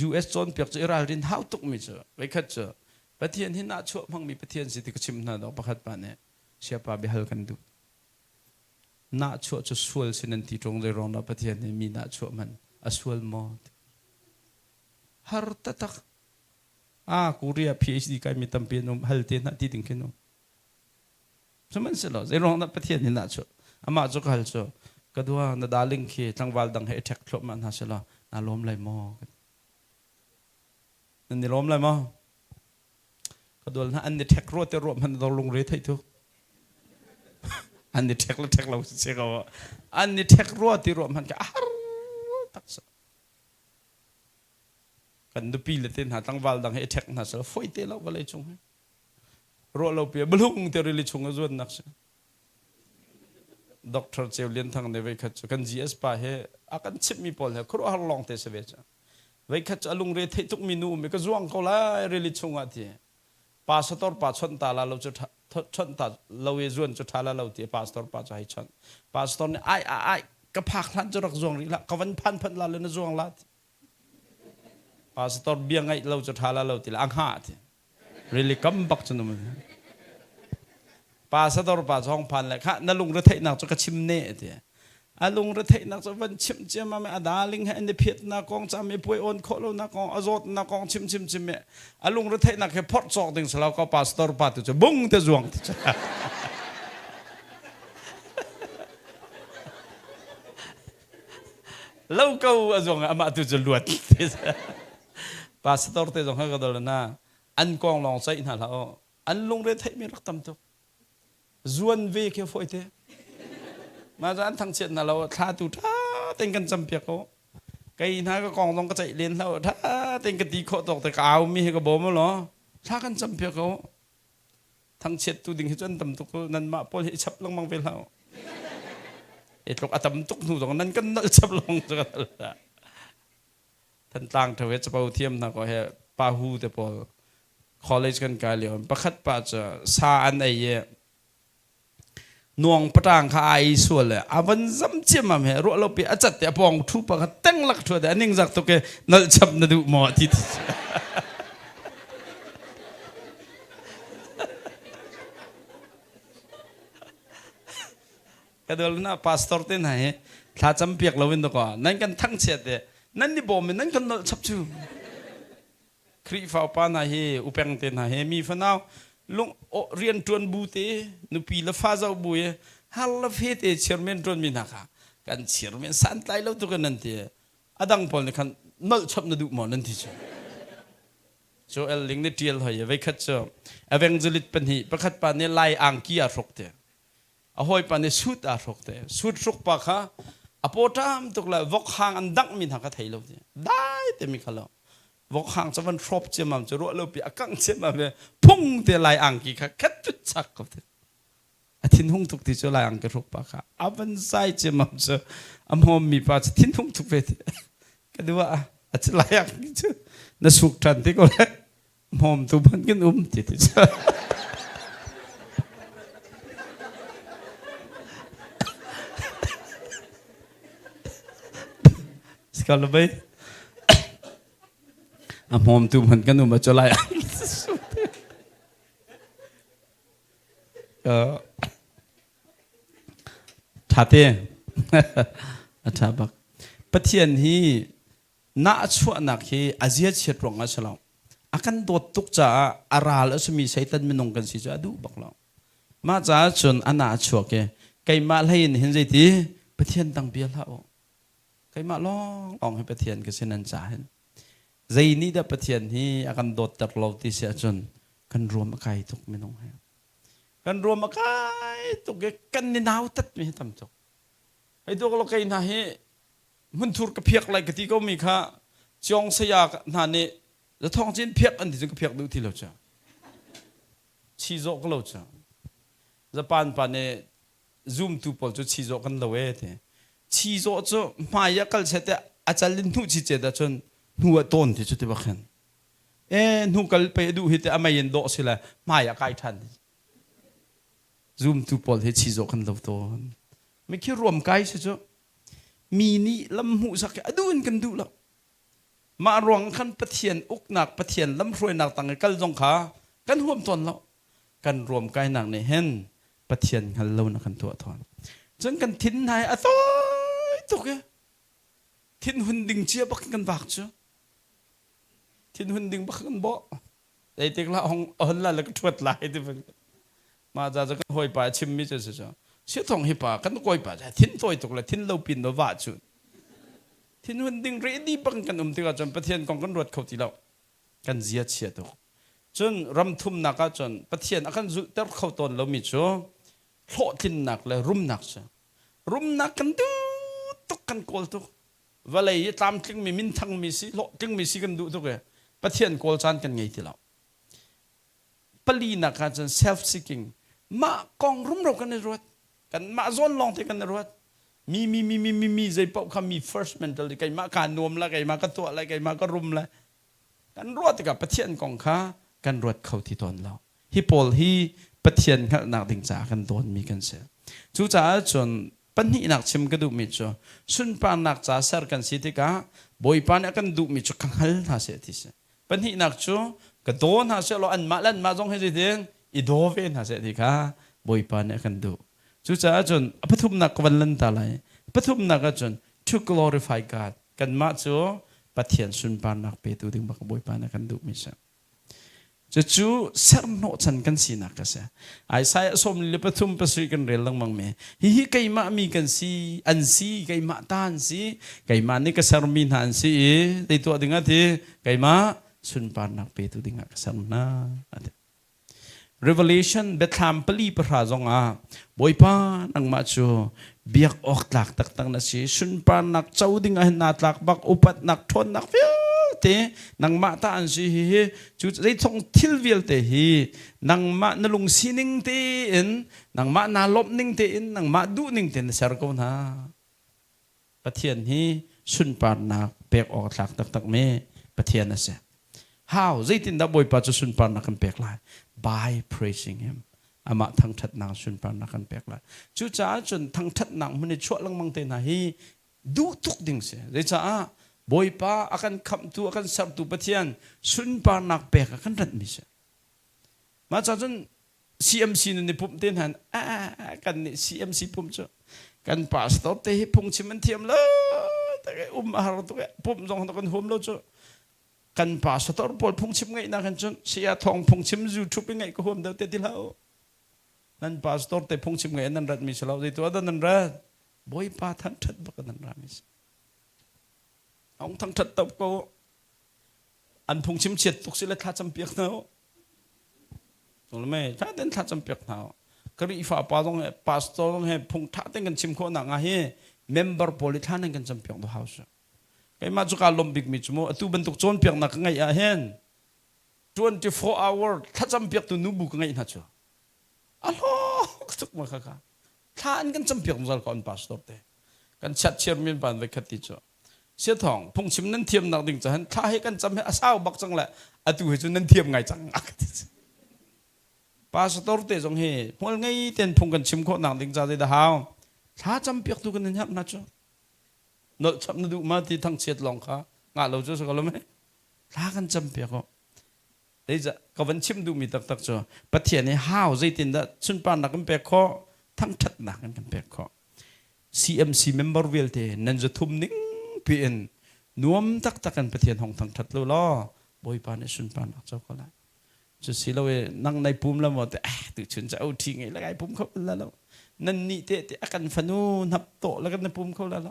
US จนเปียกจะอิสราเอลhow ตุกมิเจอไว้ขัดเจอประเทศที่น่าชัวมังมีประเทศสิที่กชิมนาดอกประคัดปานเนี่ยเชียร์ปาบิฮัลกันดูน่าชัวจะสวลสินันทีตรงในรองรับประเทศนี้มีน่าชัวมันสวลหมดฮาร์ตตักกูเรีย PhD กันมีตั้มเปียนฮัลเทน่าที่ดิ้งขึ้นนสมัยเสร็จแล้วในรองรับประเทศนี้น่าชัวมาจุกฮัลชัวก็ดูว่านาดาลิงคีทั้งวาลดังให้แท็กครบมันฮะเสร็จแล้วน่าล้มไหลมอนั่นนี่ล้มไหลมอก็ดูนะอันนี้แท็กรวดแต่รวมมันต้องลงเรือไทยทุกอันนี้แท็กแล้วแท็กเราเชื่อเขาอันนี้แท็กรวดที่รวมมันก็ตักษะกันดูปีละเต้นหาตั้งวาลดังให้แท็กน่าเสร็จฝอยเตะเราก็เลยชงให้รวดเราเปียบลุงเตะเลยชงก็ส่วนนักเสียด็อกเตอร์เจลินทางในวิคัตกัน GS ป่าเหอากันชิปมีพอลเหรอครัวฮัลลองเตสเวชวิคัตอลุงเรทให้ทุกมินูมีก็จ้วงเขาละเรลิชงอาทิพาสตอร์ป้าชนตาลาเราจะชนตาเราเวจวนจะทาลาเราที่พาสตอร์ป้าจะให้ชนพาสตอร์เนี่ยไอ้ก็พักหลังจะรักจ้วงรีละก็วันพันลาเลยนะจ้วงละพาสตอร์เบียงไงเราจะทาลาเราที่ละอังหาที่เรลิกัมบักจนมันป้าสตอร์ป้าช่องพันเลยค่ะนั่นลุงระเทนักจะกระชิมเน่เดียลุงระเทนักจะวันชิมเจ้ามาไม่อาดาลิงให้อันเดียพิษนักกองจำไม่ป่วยอ่อนโคโลนักกองอโศกนักกองชิมเม่ลุงระเทนักแค่พอดจอกถึงสลาวก็ป้าสตอร์ป้าตัวจะบุ้งจะจวงแล้วก็จวงอามาตัวจะลวดป้าสตอร์เตจงให้ก็โดนนะอันกองลองใส่หน้าเราอันลุงระเทมีรักตั้มตัวจวนเวกเfoiเตมาจากอันทั้งเช็ดน่ะเราท่าตุท่าเต็งกันจำเปียกเขาไก่น่าก็กองต้องกระจายเลี้ยนเราท่าเต็งกันตีโคตกแต่กาวมีให้กระบอกมั้งเหรอท่ากันจำเปียกเขาทั้งเช็ดตัวดิ่งให้จนตำตุกนั่นมาพอให้ชับลงมังเป็นเราไอ้ตกอัตมตุกหนูตรงนั้นก็นั่งชับลงจังเลยท่านต่างทวีจะเป่าเทียมนะก็ให้ปาหูแต่พอcollege กันกายเหลียวประคัดป่าจะซาอันไอเย่นวงปรางข้าไอส่วนเลยอาวันจำเจียมมาเหรอเราไปอาจัดแต่ปองทุบปะเต็งลักทัวแต่อันนี้จากตัวแกนั่นจับนั่นดูหมอที่ก็ดูนะพาสตอร์เต้นไหนถ้าจำเปียกเราวินตัวก่อนนั่นกันทั้งเฉียดเลยนั่นนี่บ่มันนั่นกันชับชูครีฟ้าปานาเฮอุเปงเต้นไหมีฟันเอาลุงเรียนจวนบูเตนุปีละฟ้าเจ้าบุยฮัลล์เฟตเชิร์เมนจวนมีนักกันเชิร์เมนสันไตเราตุกันนั่นทีอดังพอลเนี่ยคันนั่งชับนั่นดูหมอนั่นทีจ้ะโจเอลลิงเนี่ยเทียลหอยไว้คัดจ้ะเอเวนเจลิตเป็นหีประคัดปานเนี่ยไล่อังกี้อารุกเตะเอาหอยปานเนี่ยสุดอารุกเตะสุดรุกปะค่ะอโปตามตุกละวกหางอันดังมีนักไทยเราทีได้แต่มีเขาวกหางจะวันครบเจ้ามันจะรู้เราไปอักังเจ้ามันเลยพุ่งเตะลายอังกีค่ะแค่จุดชักก็เถอะอาทิตย์หุ่งทุกที่จะลายอังกีรุกปะค่ะอาวันใส่เจ้ามันจะอมหอมมีปะจะทิ้งหุ่งทุกเวทีก็ดูว่าอาจจะลายอังกีจะน่าสุขทันที่ก็เลยหอมตัวมันกินที่ที่จะสกัลไปหอมตัวมันกันมาจะไล่ท่าเต้ท่าบัก ปะเทียนฮีน่าชั่วนักฮีอาเซียเชียตรงอาฉลองอากันโดดตุกจ่าอาราลสมีใช้ตันมินงกันสิจ้าดูบักเรามาจ้าจนอันน่าชั่วแกไก่มาให้เห็นใจทีปะเทียนตั้งเบียร์แล้วไก่มาลองให้ปะเทียนก็เช่นนั้นจ้าเห็นใจนี้ได้ปะเทียนฮีอากันโดดตัดเราที่เสียจนกันรวมไก่ตุกมินงให้กันรวมไก่ตุกกันในนาวตัดไม่ทำจบไอ้ตัวเราไก่น่าให้มันถูกกระเพียกอะไรกันที่ก็มีค่ะจงสยากนั่นนี่จะท่องจินเพียกอันที่จะกระเพียกดูที่เราจะชีโจก็เราจะจะปานเนี่ยซูมตูปอลจะชีโจกันเราเองชีโจจะมาอยากกันเสร็จอาจารย์ลินทุจิเจดจนหัวต้นที่จุดที่บ้านหนูกัลไปดูเหตุอามายันโดสิละมาอยากไกลทันซูมตูปอลให้ชีโจกันเราต้นไม่คิดรวมไกลสิจ๊ะมีนี่ลำหูสักดูนกันดูแล้วมารวงขันปะเทียนอุกหนักปะเทียนลำรวยหนักต่างกันจงขากันห่วมตนแล้วกันรวมกายหนักในเห็นปะเทียนกันเล่านักกันตัวทอนจนกันทิ้นนายอะตัวตุกทิ้นหุ่นดิ่งเชียบักกันบักจ้ะทิ้นหุ่นดิ่งบักกันบ่ไอ้ติ๊กละห้องอันละแล้วก็ทวดลายที่มันมาจากกันหอยป่าชิมมิจะสิจ้ะเชื่อทองฮิปากันก้อยป่าจะทิ้นตัวตุกละทิ้นเราปินเราว่าจุดทิ้นหุ่นดิ่งเรดี้บังกันที่ว่าจนปะเทียนกองกันรวดเขาที่เรากันเสียเชียตุกจนรำทุ่มนักจนปะเทียนอากันจุดเตอร์เข้าตนเรามีจ้ะโลทินนักเลยรุมนักจ้ะรุมนักกันดูตุกกันโกลตุกว่าเลยตามจึงมีมินทังมีสิโลจึงมีสิกันดูตุกเลยปะเทียนโกลจานกันไงที่เราปลีนักจน self seeking มากองรุมเรากันในรถกันมาซ้อนลองที่กันในรถมีใจเป่าคำมี first mental ไก่มาการนวมละไก่มาก็ตัวอะไรไก่มาก็รุมละกันรวดกับปะเทียนกองข้ากันรวดเข้าที่ตนเราฮิปอลฮีปะเทียนขนักดิ่งจ่ากันตนมีกันเสียจู่จ่าจนปัญหาหนักชิมกระดูมิจ่อสุนปานหนักจ่าเสร์กันสิที่กะบอยปานกันดูมิจ่อขังหัลท่าเสียที่เสียปัญหาหนักจ่อกระโดนท่าเสียเราอันมาเล่นมาจงให้ดีอีโดเวนท่าเสียที่กะบอยปานกันดูจู่จ่าจนปฐุมนักวันลันตาไลปฐุมนักจน to glorify God กันมาจ่อปะเทียนสุนปานนักเปตูดึงบักบอยปานกันดูมิเสียจะจูเสร์โนชันกันสีนักเสียไอ้สายสมลิปฐุมประสิกันเรื่องมังเมฮิไก่มามีกันสีอันสีไก่มาตานสีไก่มานี่ก็เสร์มินหันสีในตัวดึงอ่ะที่ไก่มาสุนปานนักเปตูดึงอ่ะเสร์นา Revelation เบทามปลีประหารจงอ่ะบอยปานังมาจูเบียกออกหลักตักตังนั่นสิสุนปานนักเจ้าดึงอ่ะนาตลักบักอุปัตนักทนนักฟิวเตนังมาตาอันสิฮีจุดได้ท่องทิลวิลเตฮีนังมานลุงสินิงเตอินนังมานาลบนิงเตอินนังมาดูนิงเตนเสร์กอนฮาปะเทียนฮีสุนปานนักเปียกออกหลักตักตักเมปะเทียนนั่นสิ How ใจตินดับบอยปัจจุสุนปานนักกันเปียกลาย by praising him อามาทั้งทัดนางสุนปานนักกันเปียกลายจู่จ้าจนทั้งทัดนางมันในช่วงลังมังเตนะฮีดูทุกดิ่งเสียเลยจ้าบอยป้าอากันคำตัวอากันสับตัวปะเทียนสุนปานักเปกอากันรัดมิเสมาจากจน CMC นั่นนี่ปุ่มเต้นหันกันนี่ CMC ปุ่มจ้ะกันป้าสต๊อปเตะพุ่งชิมันเทียมเลยแต่อาหารตัวปุ่มตรงตะกันหุ่มแล้วจ้ะกันป้าสต๊อปปอลพุ่งชิมไงนะกันจนเสียทองพุ่งชิมยูทูบยังไงก็หุ่มเดียวเตะที่แล้วนั่นป้าสต๊อปเตะพุ่งชิมไงนั่นรัดมิเสแล้วในตัวนั้นรัดบอยป้าทั้งทัดบักนั่นรัดมิเสองทั้งทัดตบก็อันพงชิมเฉียดตุกสิเลท่าจำเปียกเนาะถูกไหมท่าเต้นท่าจำเปียกเนาะก็รีฟ้าป้าต้องให้พาสตอร์ต้องให้พงท่าเต้นกันชิมโคนังอ่ะเฮ้เมมเบอร์พอลิท่านั่งกันจำเปียกตัวเฮาส์ไอ้มาจุกาลมบิกมิจโมตัวบรรทุกโจนเปียกนักไงอ่ะเห็น24 hour ท่าจำเปียกตัวนูบุกไงนะจ๊ะอ๋อทุกมาค่ะท่าอันกันจำเปียกมันจะก่อนพาสตอร์เต้กันชัดเชื่อมีนปานไปขัดติจ้ะเสียทองพงชิมนั่นเทียมนักดิ่งจันถ้าให้กันจำให้อาสาวบักจังแหละอาตูให้จนนั่นเทียมไงจังป้าสตอร์เตจงเฮพอไงเต้นพงกันชิมโคนักดิ่งจันได้ดาวถ้าจำเปียกตุกันนั่นยับนะจ๊ะเนอะจำนั่นดูมาที่ทั้งเช็ดลองค่ะงาเราจะสกอลไหมถ้ากันจำเปียกก็ได้จะก็วันชิมดูมีตักตักจ๊ะปะเทียนให้ห้าวใจตินได้ชุนปานนักกันเปียกข้อทั้งชัดนักกันเปียกข้อ CMC member เวลเตนั่นจะทุ่มนิ่ง ปีนนวมตักตักกันประเทศห้องทางทัดล้อบ่อยปานในสุนปานักเจ้าก็ละจะสิเรานั่งในปุ่มแล้วหมดแต่ตื่นฉันจะเอาทิ้งไงแล้วไอ้ปุ่มเขาแล้วนั่นนี่เตะกันฟันูนับโตแล้วกันในปุ่มเขาแล้ว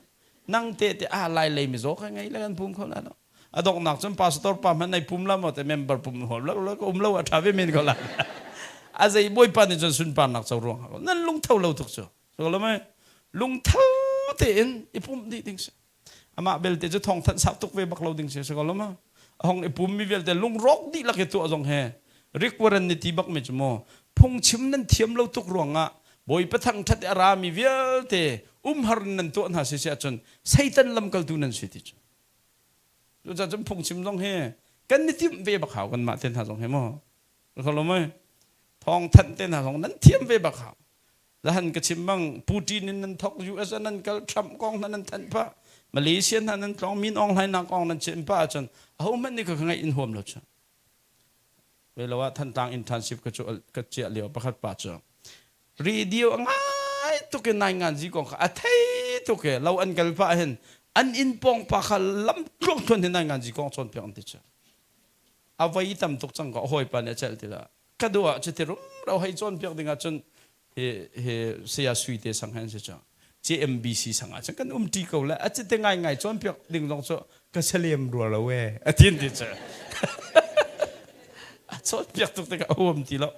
นั่งเตะอะไรเลยไม่โจกไงแล้วกันปุ่มเขาแล้วดอกหนักจนพาสตอร์ปั๊มในปุ่มแล้วหมดแต่เมมเบอร์ปุ่มหัวแล้วก็เราทำให้มินเขาละอาศัยบ่อยปานในจนสุนปานักเจ้าร้องนั่นลุงเท่าเราทุกชั่วก็แล้วไหมลุงเท่าเตะไอ้ปุ่มดีจริงสิอามาเบลเตจะท่องทันสับทุกเวบักเราจริงสิก็แล้วมั้งห้องไอ้ปุ่มมีเวลแต่ลุงรอกดีละแค่ตัวจงแห่ริกวรันนิติบักไม่จมอพงชิมนั้นเทียมเราทุกรวงอ่ะบ่อยประทังทัดอารามีเวลเตฮาร์นันตัวน่าเสียจนไซตันลำกัลตูนันสิทิจดูจะจมพงชิมจงแห่กันนิติเวบักขาวกันมาเต้นหาจงแห่มอเขารู้ไหมทองทันเต้นหาจงนั้นเทียมเวบักขาวแล้วหันกระชิมบังปูตินนั้นทอกยูเอสนั้นกัลทรัมป์กองนั้นทันพระมาเลเซียนั้นกองมินออนไลน์นักกองนั้นเชิมพระจนเอามันนี่ก็ไงอินหัวเราจนเวลาว่าท่านต่างอินทันซิฟก็เจาะเหลียวประคัดป่าจ้ะรีดิโอง่ายตุกนายงานจีกองอาทิตย์ตุกเราอันกันป่าเห็นอันอินปองป่าขลัมกลงทนนายงานจีกองชนเพียงติดจ้ะเอาไว้ทำตุกจังก็หอยป่าเนี่ยเจลติละก็ดูว่าจะที่รู้เราให้ชนเพียงติงจนเฮเสียสุยเตสังหันจ้ะ JMBC สังอาจังกันตีเขาแล้วอาจจะง่ายๆชนเพียงติงลงจ้ะก็เฉลี่ยมรัวละเว้อาทิตย์ติดจ้ะชดเปียกตุกตะกะหัวมทีแล้ว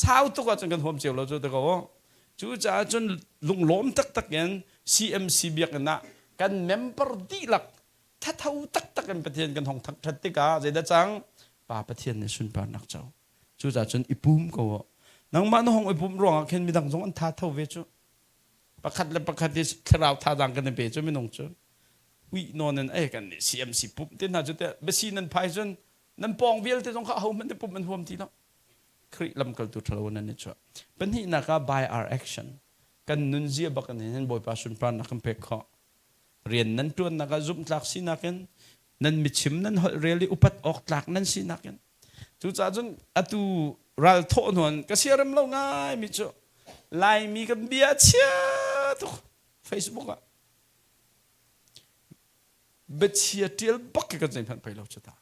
สาวตุกจังกันหัวมเจียวเราจุดตะกะว่าจูจ่าจนลุงล้มตักตักยัน CMC เบียกกันนะกันเมมเบอร์ดีหลักถ้าเท่าตักตักกันประเทศกันห้องทัดติกาใจได้จังป่าประเทศในสุนปานักเจ้าจูจ่าจนอิปุ่มก็ว่านังมันห้องอิปุ่มร้องเห็นมีดังสองอันท่าเท่าเวจูประคัดและประคัดที่คราวท่าดังกันในเบจูไม่นงจูวินอนนั่นเอ้กัน CMC ปุ่มเต้นหาจุดเตะเบซีนั่นพายจนนั่นปองเวลที่ต้องเขามันได้ปุ่มมันหัวมทีแล้วคริลำกัลตุทะเลนั่นนี่ชัวเป็นที่นัก by our action กันนุนเจียบักนี่เห็นบ่อยป่าสุนปานนักเป็กเขาเรียนนั้นตัวนักจุ่มหลักสินักนั้นมิชิมนั้นเรียลอุปัตออกหลักนั้นสินักจุดจ้าจนอตุรัลโทนวนก็เสียรำเล่าง่ายมิชัวไลมีกันเบียเชียตุก Facebook อ่ะเบียเชียเทียลบักกันใจพันไปเราจะตา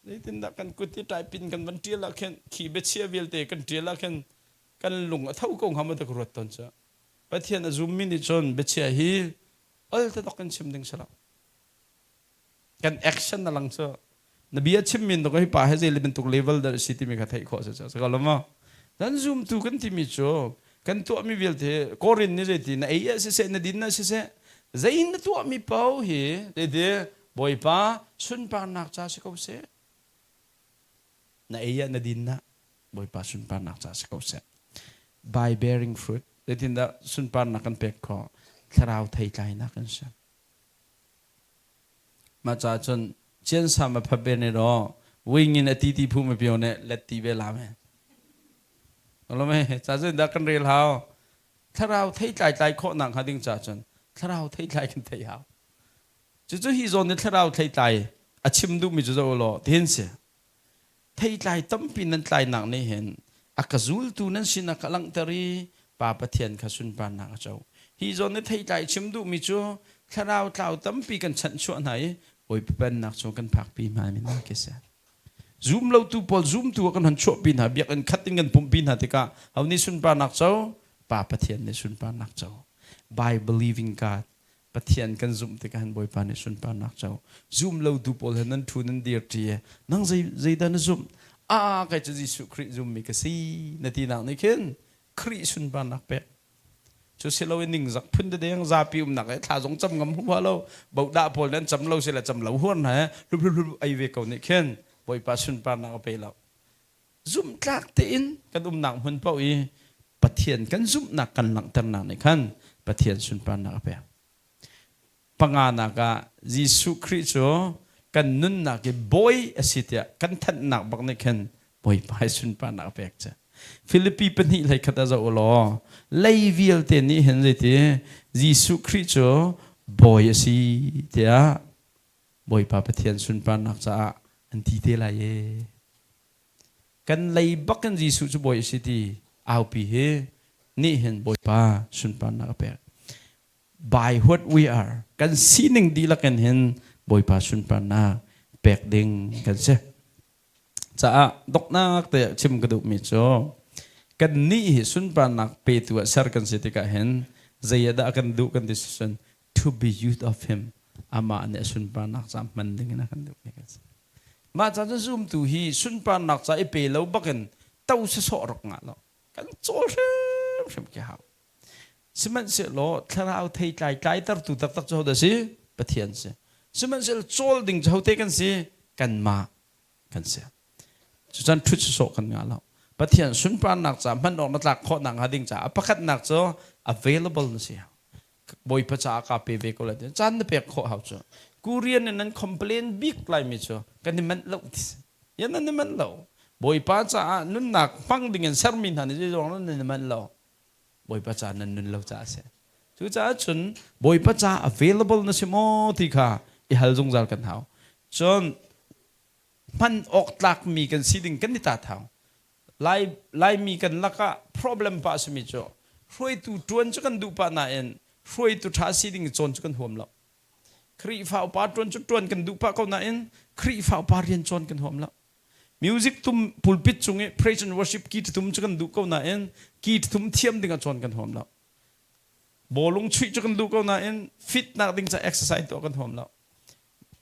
นี่ตินดักกันกุฏิใจปินกันวันเทียละแค่ขี่เบเชียวิลเตกันเทียละแค่กันหลงเท่ากงหามาตะกรวดตอนจ้ะประเทศนั้นซูมมินิจนเบเชียฮีจะต้องกันชิมดึงสลับกันแอคชั่นนั่งจ้ะนบีชิมมินต้องให้ป่าให้เจลิเป็นตุกเลเวลเดอร์ซิตี้มีกระไทยข้อจ้ะสกอลมาดันซูมตุกันที่มิโจกันตัวมีวิลเตโครินนี่เจตินะเอ้ยสิเซนดินนะสิเซใจนตัวมีเป้าเฮเดบ่อยป่าสุนปานักจ้ะสิเขาเสna iya na din na boy pa sun pan nak sa ko se by bearing fruit letin da sun pan nak kan pek ko tharau thai kai na kan sa ma cha chon chen sa ma pha be ne ro wing in ati ti phu ma pyo ne let ti be la me lo me cha chon da kan rel hao tharau thai kai kai kho nang ha ding cha chon tharau thai kai kan thai hao chu hi zon ne tharau thai kai achim du mi chu zo lo tin seไทยใจตั้มปีนั้นใจหนักในเห็นอากาศตูนั้นสินักลังตรีป่าประเทียนขสุนปานนักเจ้าฮีโซนในไทยใจชิมดูมิจูถ้าเราเล่าตั้มปีกันฉันชวนไหนโอ้ยเป็นนักโจกันผักปีมาไม่น่าเกษตรซูมเราตูพอซูมตัวกันหันชวปีนหาเบียกันคัดติกันปุ่มปีนหาติกาเอาในสุนปานนักเจ้าป่าประเทียนในสุนปานนักเจ้า by believing Godประเทียนกันซูมติกันบ่อยปานในสุนปานนักเจ้าซูมเราตูพอเห็นนั้นทูนั้นเดียร์ทีนั่งใจดันซูมใครจะยิสุคริซูมมีกษีนาทีนักนี่ขึ้นคริสุนปานักเป็ดจุดเสลาวิ่งจากพื้นเดียงซาปิวนักถ้าสงจำงำหัวเราบอกด่าพอนั้นจำเราเสร็จจำเราหัวนะรูปไอเวกเอานี่ขึ้นบ่อยปาสุนปานักเป็ดเราซูมจากตีนกันหนักหุ่นเป้าอีปะเทียนกันซูมหนักกันหลังตั้งหนักนี่ขึ้นปะเทียนสุนปานักเป็ดปังงานนักยิสุคริโซกันนุ่นนักบ่อยสิทธิ์กันทันนักบักนี่ขันบ่อยไปสุนปานักเป็กจ้ะฟิลิปปีเป็นที่ไรขัดจะอุลอไลวิลเตนี่เห็นเลยที่ยิสุคริสต์บ่อยสิทธิ์บ่อยไปประเทศสุนปานักจ้ะอันที่เท่าไรกันไลบักกันยิสุจะบ่อยสิทธิ์เอาปีเหนี่เห็นบ่อยไปสุนปานักเป็ก by what we are กันซีหนึ่งดีละกันเห็นบอยปาสุนปานาแปลกเด้งกันเสียจะดอกนักแต่ชิมกระดูกมิโจกันนี่สุนปานักเปตัวเสร์กันเสียติกาเห็นใจยดากันดูกัน decision to be used of him อามาเนี่ยสุนปานักจำมันดึงนะกันดูกันมาจากจะซูมตัวฮีสุนปานักจะไอเปแล้วบักันเต้าเสอรกงาแล้วกันโจรเริ่มกี่หาวสมันเสลอถ้าเราเทใจใจตัดตัวตัดโจดสิปะเทียนสิสมันเสลโจลดิ่งจะเอาเทกันสิกันมากันเสียจุดนั้นทุกโศกกันงาแล้วปะเทียนสุนปานักจะมันออกมาจากข้อหนังหาดิ่งจะประคัดนักจะ available นะสิบอยประจากาเปเวก็เลยจันทร์เปียกข้อหาวจ้ะกูเรียนนั้น complain big ไลมิจ้ะกันนี่มันเล่ายันนั่นมันเล่าบอยประจานุ่นนักฟังดิ่งเซอร์มินหันจะร้องนั่นมันเล่าบอยประจานั้นนุ่นเล่าจ้าเสียจุดจ้าจนบอยประจา available นะสิโมที่ข้าอีฮัลจงจัลกันหาวจนมันออกหลักมีกันสิ่งกันนิตาเท่าไล่มีกันลักะ problem ป้าสมิจ่อช่วยตัวจวนจุกันดูป้านาเอ็นช่วยตัวท้าสิ่งจนจุกันห่วมเราครีฟ้าป้าจวนจุดจวนกันดูป้าเขานาเอ็นครีฟ้าป้าเรียนจนกันห่วมเรามิวสิกตุ้มพูลปิดจุงเอ praise and worship กีดตุ้มจุกันดูเขานาเอ็นกีดตุ้มเทียมดิ่งจนกันห่วมเราบอลลงช่วยจุกันดูเขานาเอ็นฟิตนักดิ่งจะ exercise ตัวกันห่วมเรา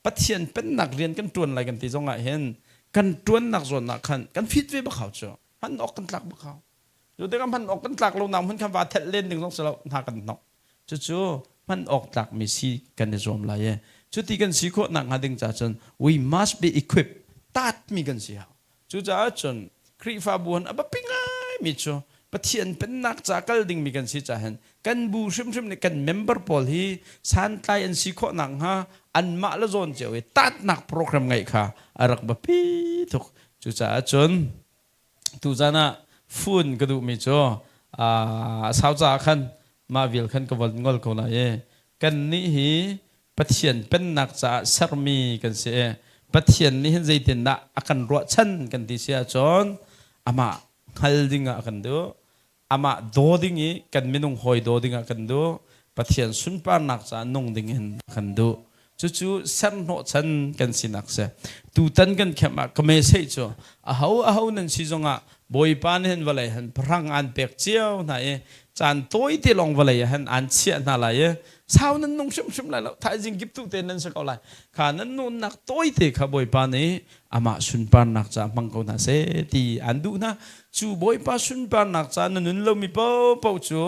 ปัจเจียนเป็นนักเรียนกันจวนอะไรกันที่จงเห็นกันจวนนักจวนนักขันกันฟิตไว้บ้าเขาจ้ะพันออกกันหลักบ้าเขาอยู่ด้วยกันพันออกกันหลักเรานำพันคำว่าเทเลนหนึ่งต้องสลับหากันนอกจู่ๆพันออกหลักมีสีกันในรวมไรจุดที่กันสีโคหนักหาดึงจ่าจน we must be equipped ตัดมีกันสีเขาจู่จ่าจนครีฟ้าบุญอับปิ้งไงมิจ้ะปัจเจียนเป็นนักจากกันดิ่งมีกันสีจ่าเห็นกันบูชิมในกันเมมเบอร์พอลฮีสันไตอันสีโคหนักฮะอันมาละโซนเจ้าตัดนักโปรแกรมไงค่ะอารักบปีทุกจุดจ้าจนตุจานะฝุ่นกระดูกมิจ่อสาวจ้าขันมาวิลขันกวนงอลคนไหนกันนี่ฮีปัจเจียนเป็นนักจ่าสรมีกันเสียปัจเจียนนี่เห็นใจเต็นนะอากันรัวชันกันที่เสียจนอามาฮัลดิงอากันดูอามาโดดิ้งกันไม่นุ่งหอยโดดิ้งกันดูปัจเจียนสุนปานักจ่านุ่งดิ้งกันดูจู่ๆสันโนชันกันสินักเสียตูตันกันแค่มาก็ไม่ใช่จ้ะอาหูนั่นสิจงบอยปานเห็นว่าอะไรเห็นพรังอันเปียกเจียวไหนจานตัวที่ลงว่าอะไรเห็นอันเชี่ยนั่นอะไรสาวนั้นนุ่งชุ่มๆอะไรแล้วถ้าจริงกิบตู้เต้นนั้นสักอะไรขานั้นนุ่นนักตัวที่ข้าบอยปานนี้อามาสุนปานนักจ่ามังกรน่ะเสียที่อันดูนะจู่บอยปานสุนปานนักจ่านั้นนุ่นเรามีเป้าจู่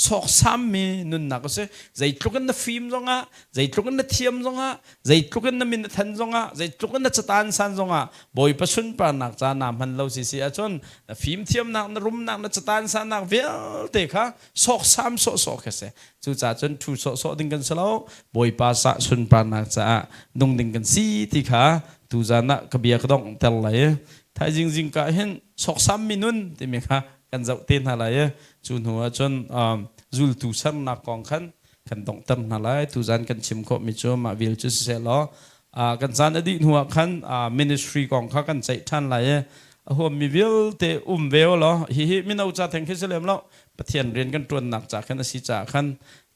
สอกซ้ำมีนุ่นนักก็เสียใจตรุกันน่ะฟิล์มจงใจตรุกันน่ะเทียมจงใจตรุกันน่ะมินทันจงใจตรุกันน่ะจัตานสันจงบอยปานสุนปานนักจ่านามันเราสิจนฟิล์มเทียมนักรุมนักน่ะจัตานสันนักเวลเด็กค่ะสอกซ้ำสอกแค่เสียจู่จ่าจนถูสอกดิ่งกันสลาวบอยปานสักสุนปานนักจ่านุ่งดิ่งกันสีที่ขาตูจานะกบียกระดองเตลไหลถ้าจริงๆก็เห็นสอกซ้ำมินุนที่มีค่ะกันจะเต้นอะไรจุนหัวจนจุลตูสันนักกองขันกันต้องเต้นอะไรตูจานกันชิมขมิจมาวิลจุสเซลกันจานอดีตหัวขันมินิสทรีกองข้ากันใจท่านอะไรหัวมีวิลเตเวลเหรอฮิมินาอุจาแทงคิสเลมแล้วปะเทียนเรียนกันตัวหนักจากขันสิจากขัน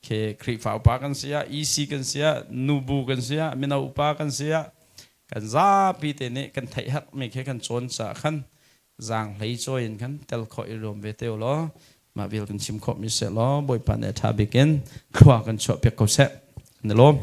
เคครีฟ้าปากันเสียอีซีกันเสียนูบูกันเสียมินาอุปากันเสียกันซาปีเตเนกันไทยฮักไม่แค่กันโจนสาขันจางไหลจอยกันเตลคอยรวมเวเตลล้อมาวิลกันชิมขอบมิเสล้อบอยปานเอทาบิกินคว้ากันชอบเปียกเขาเสะนลม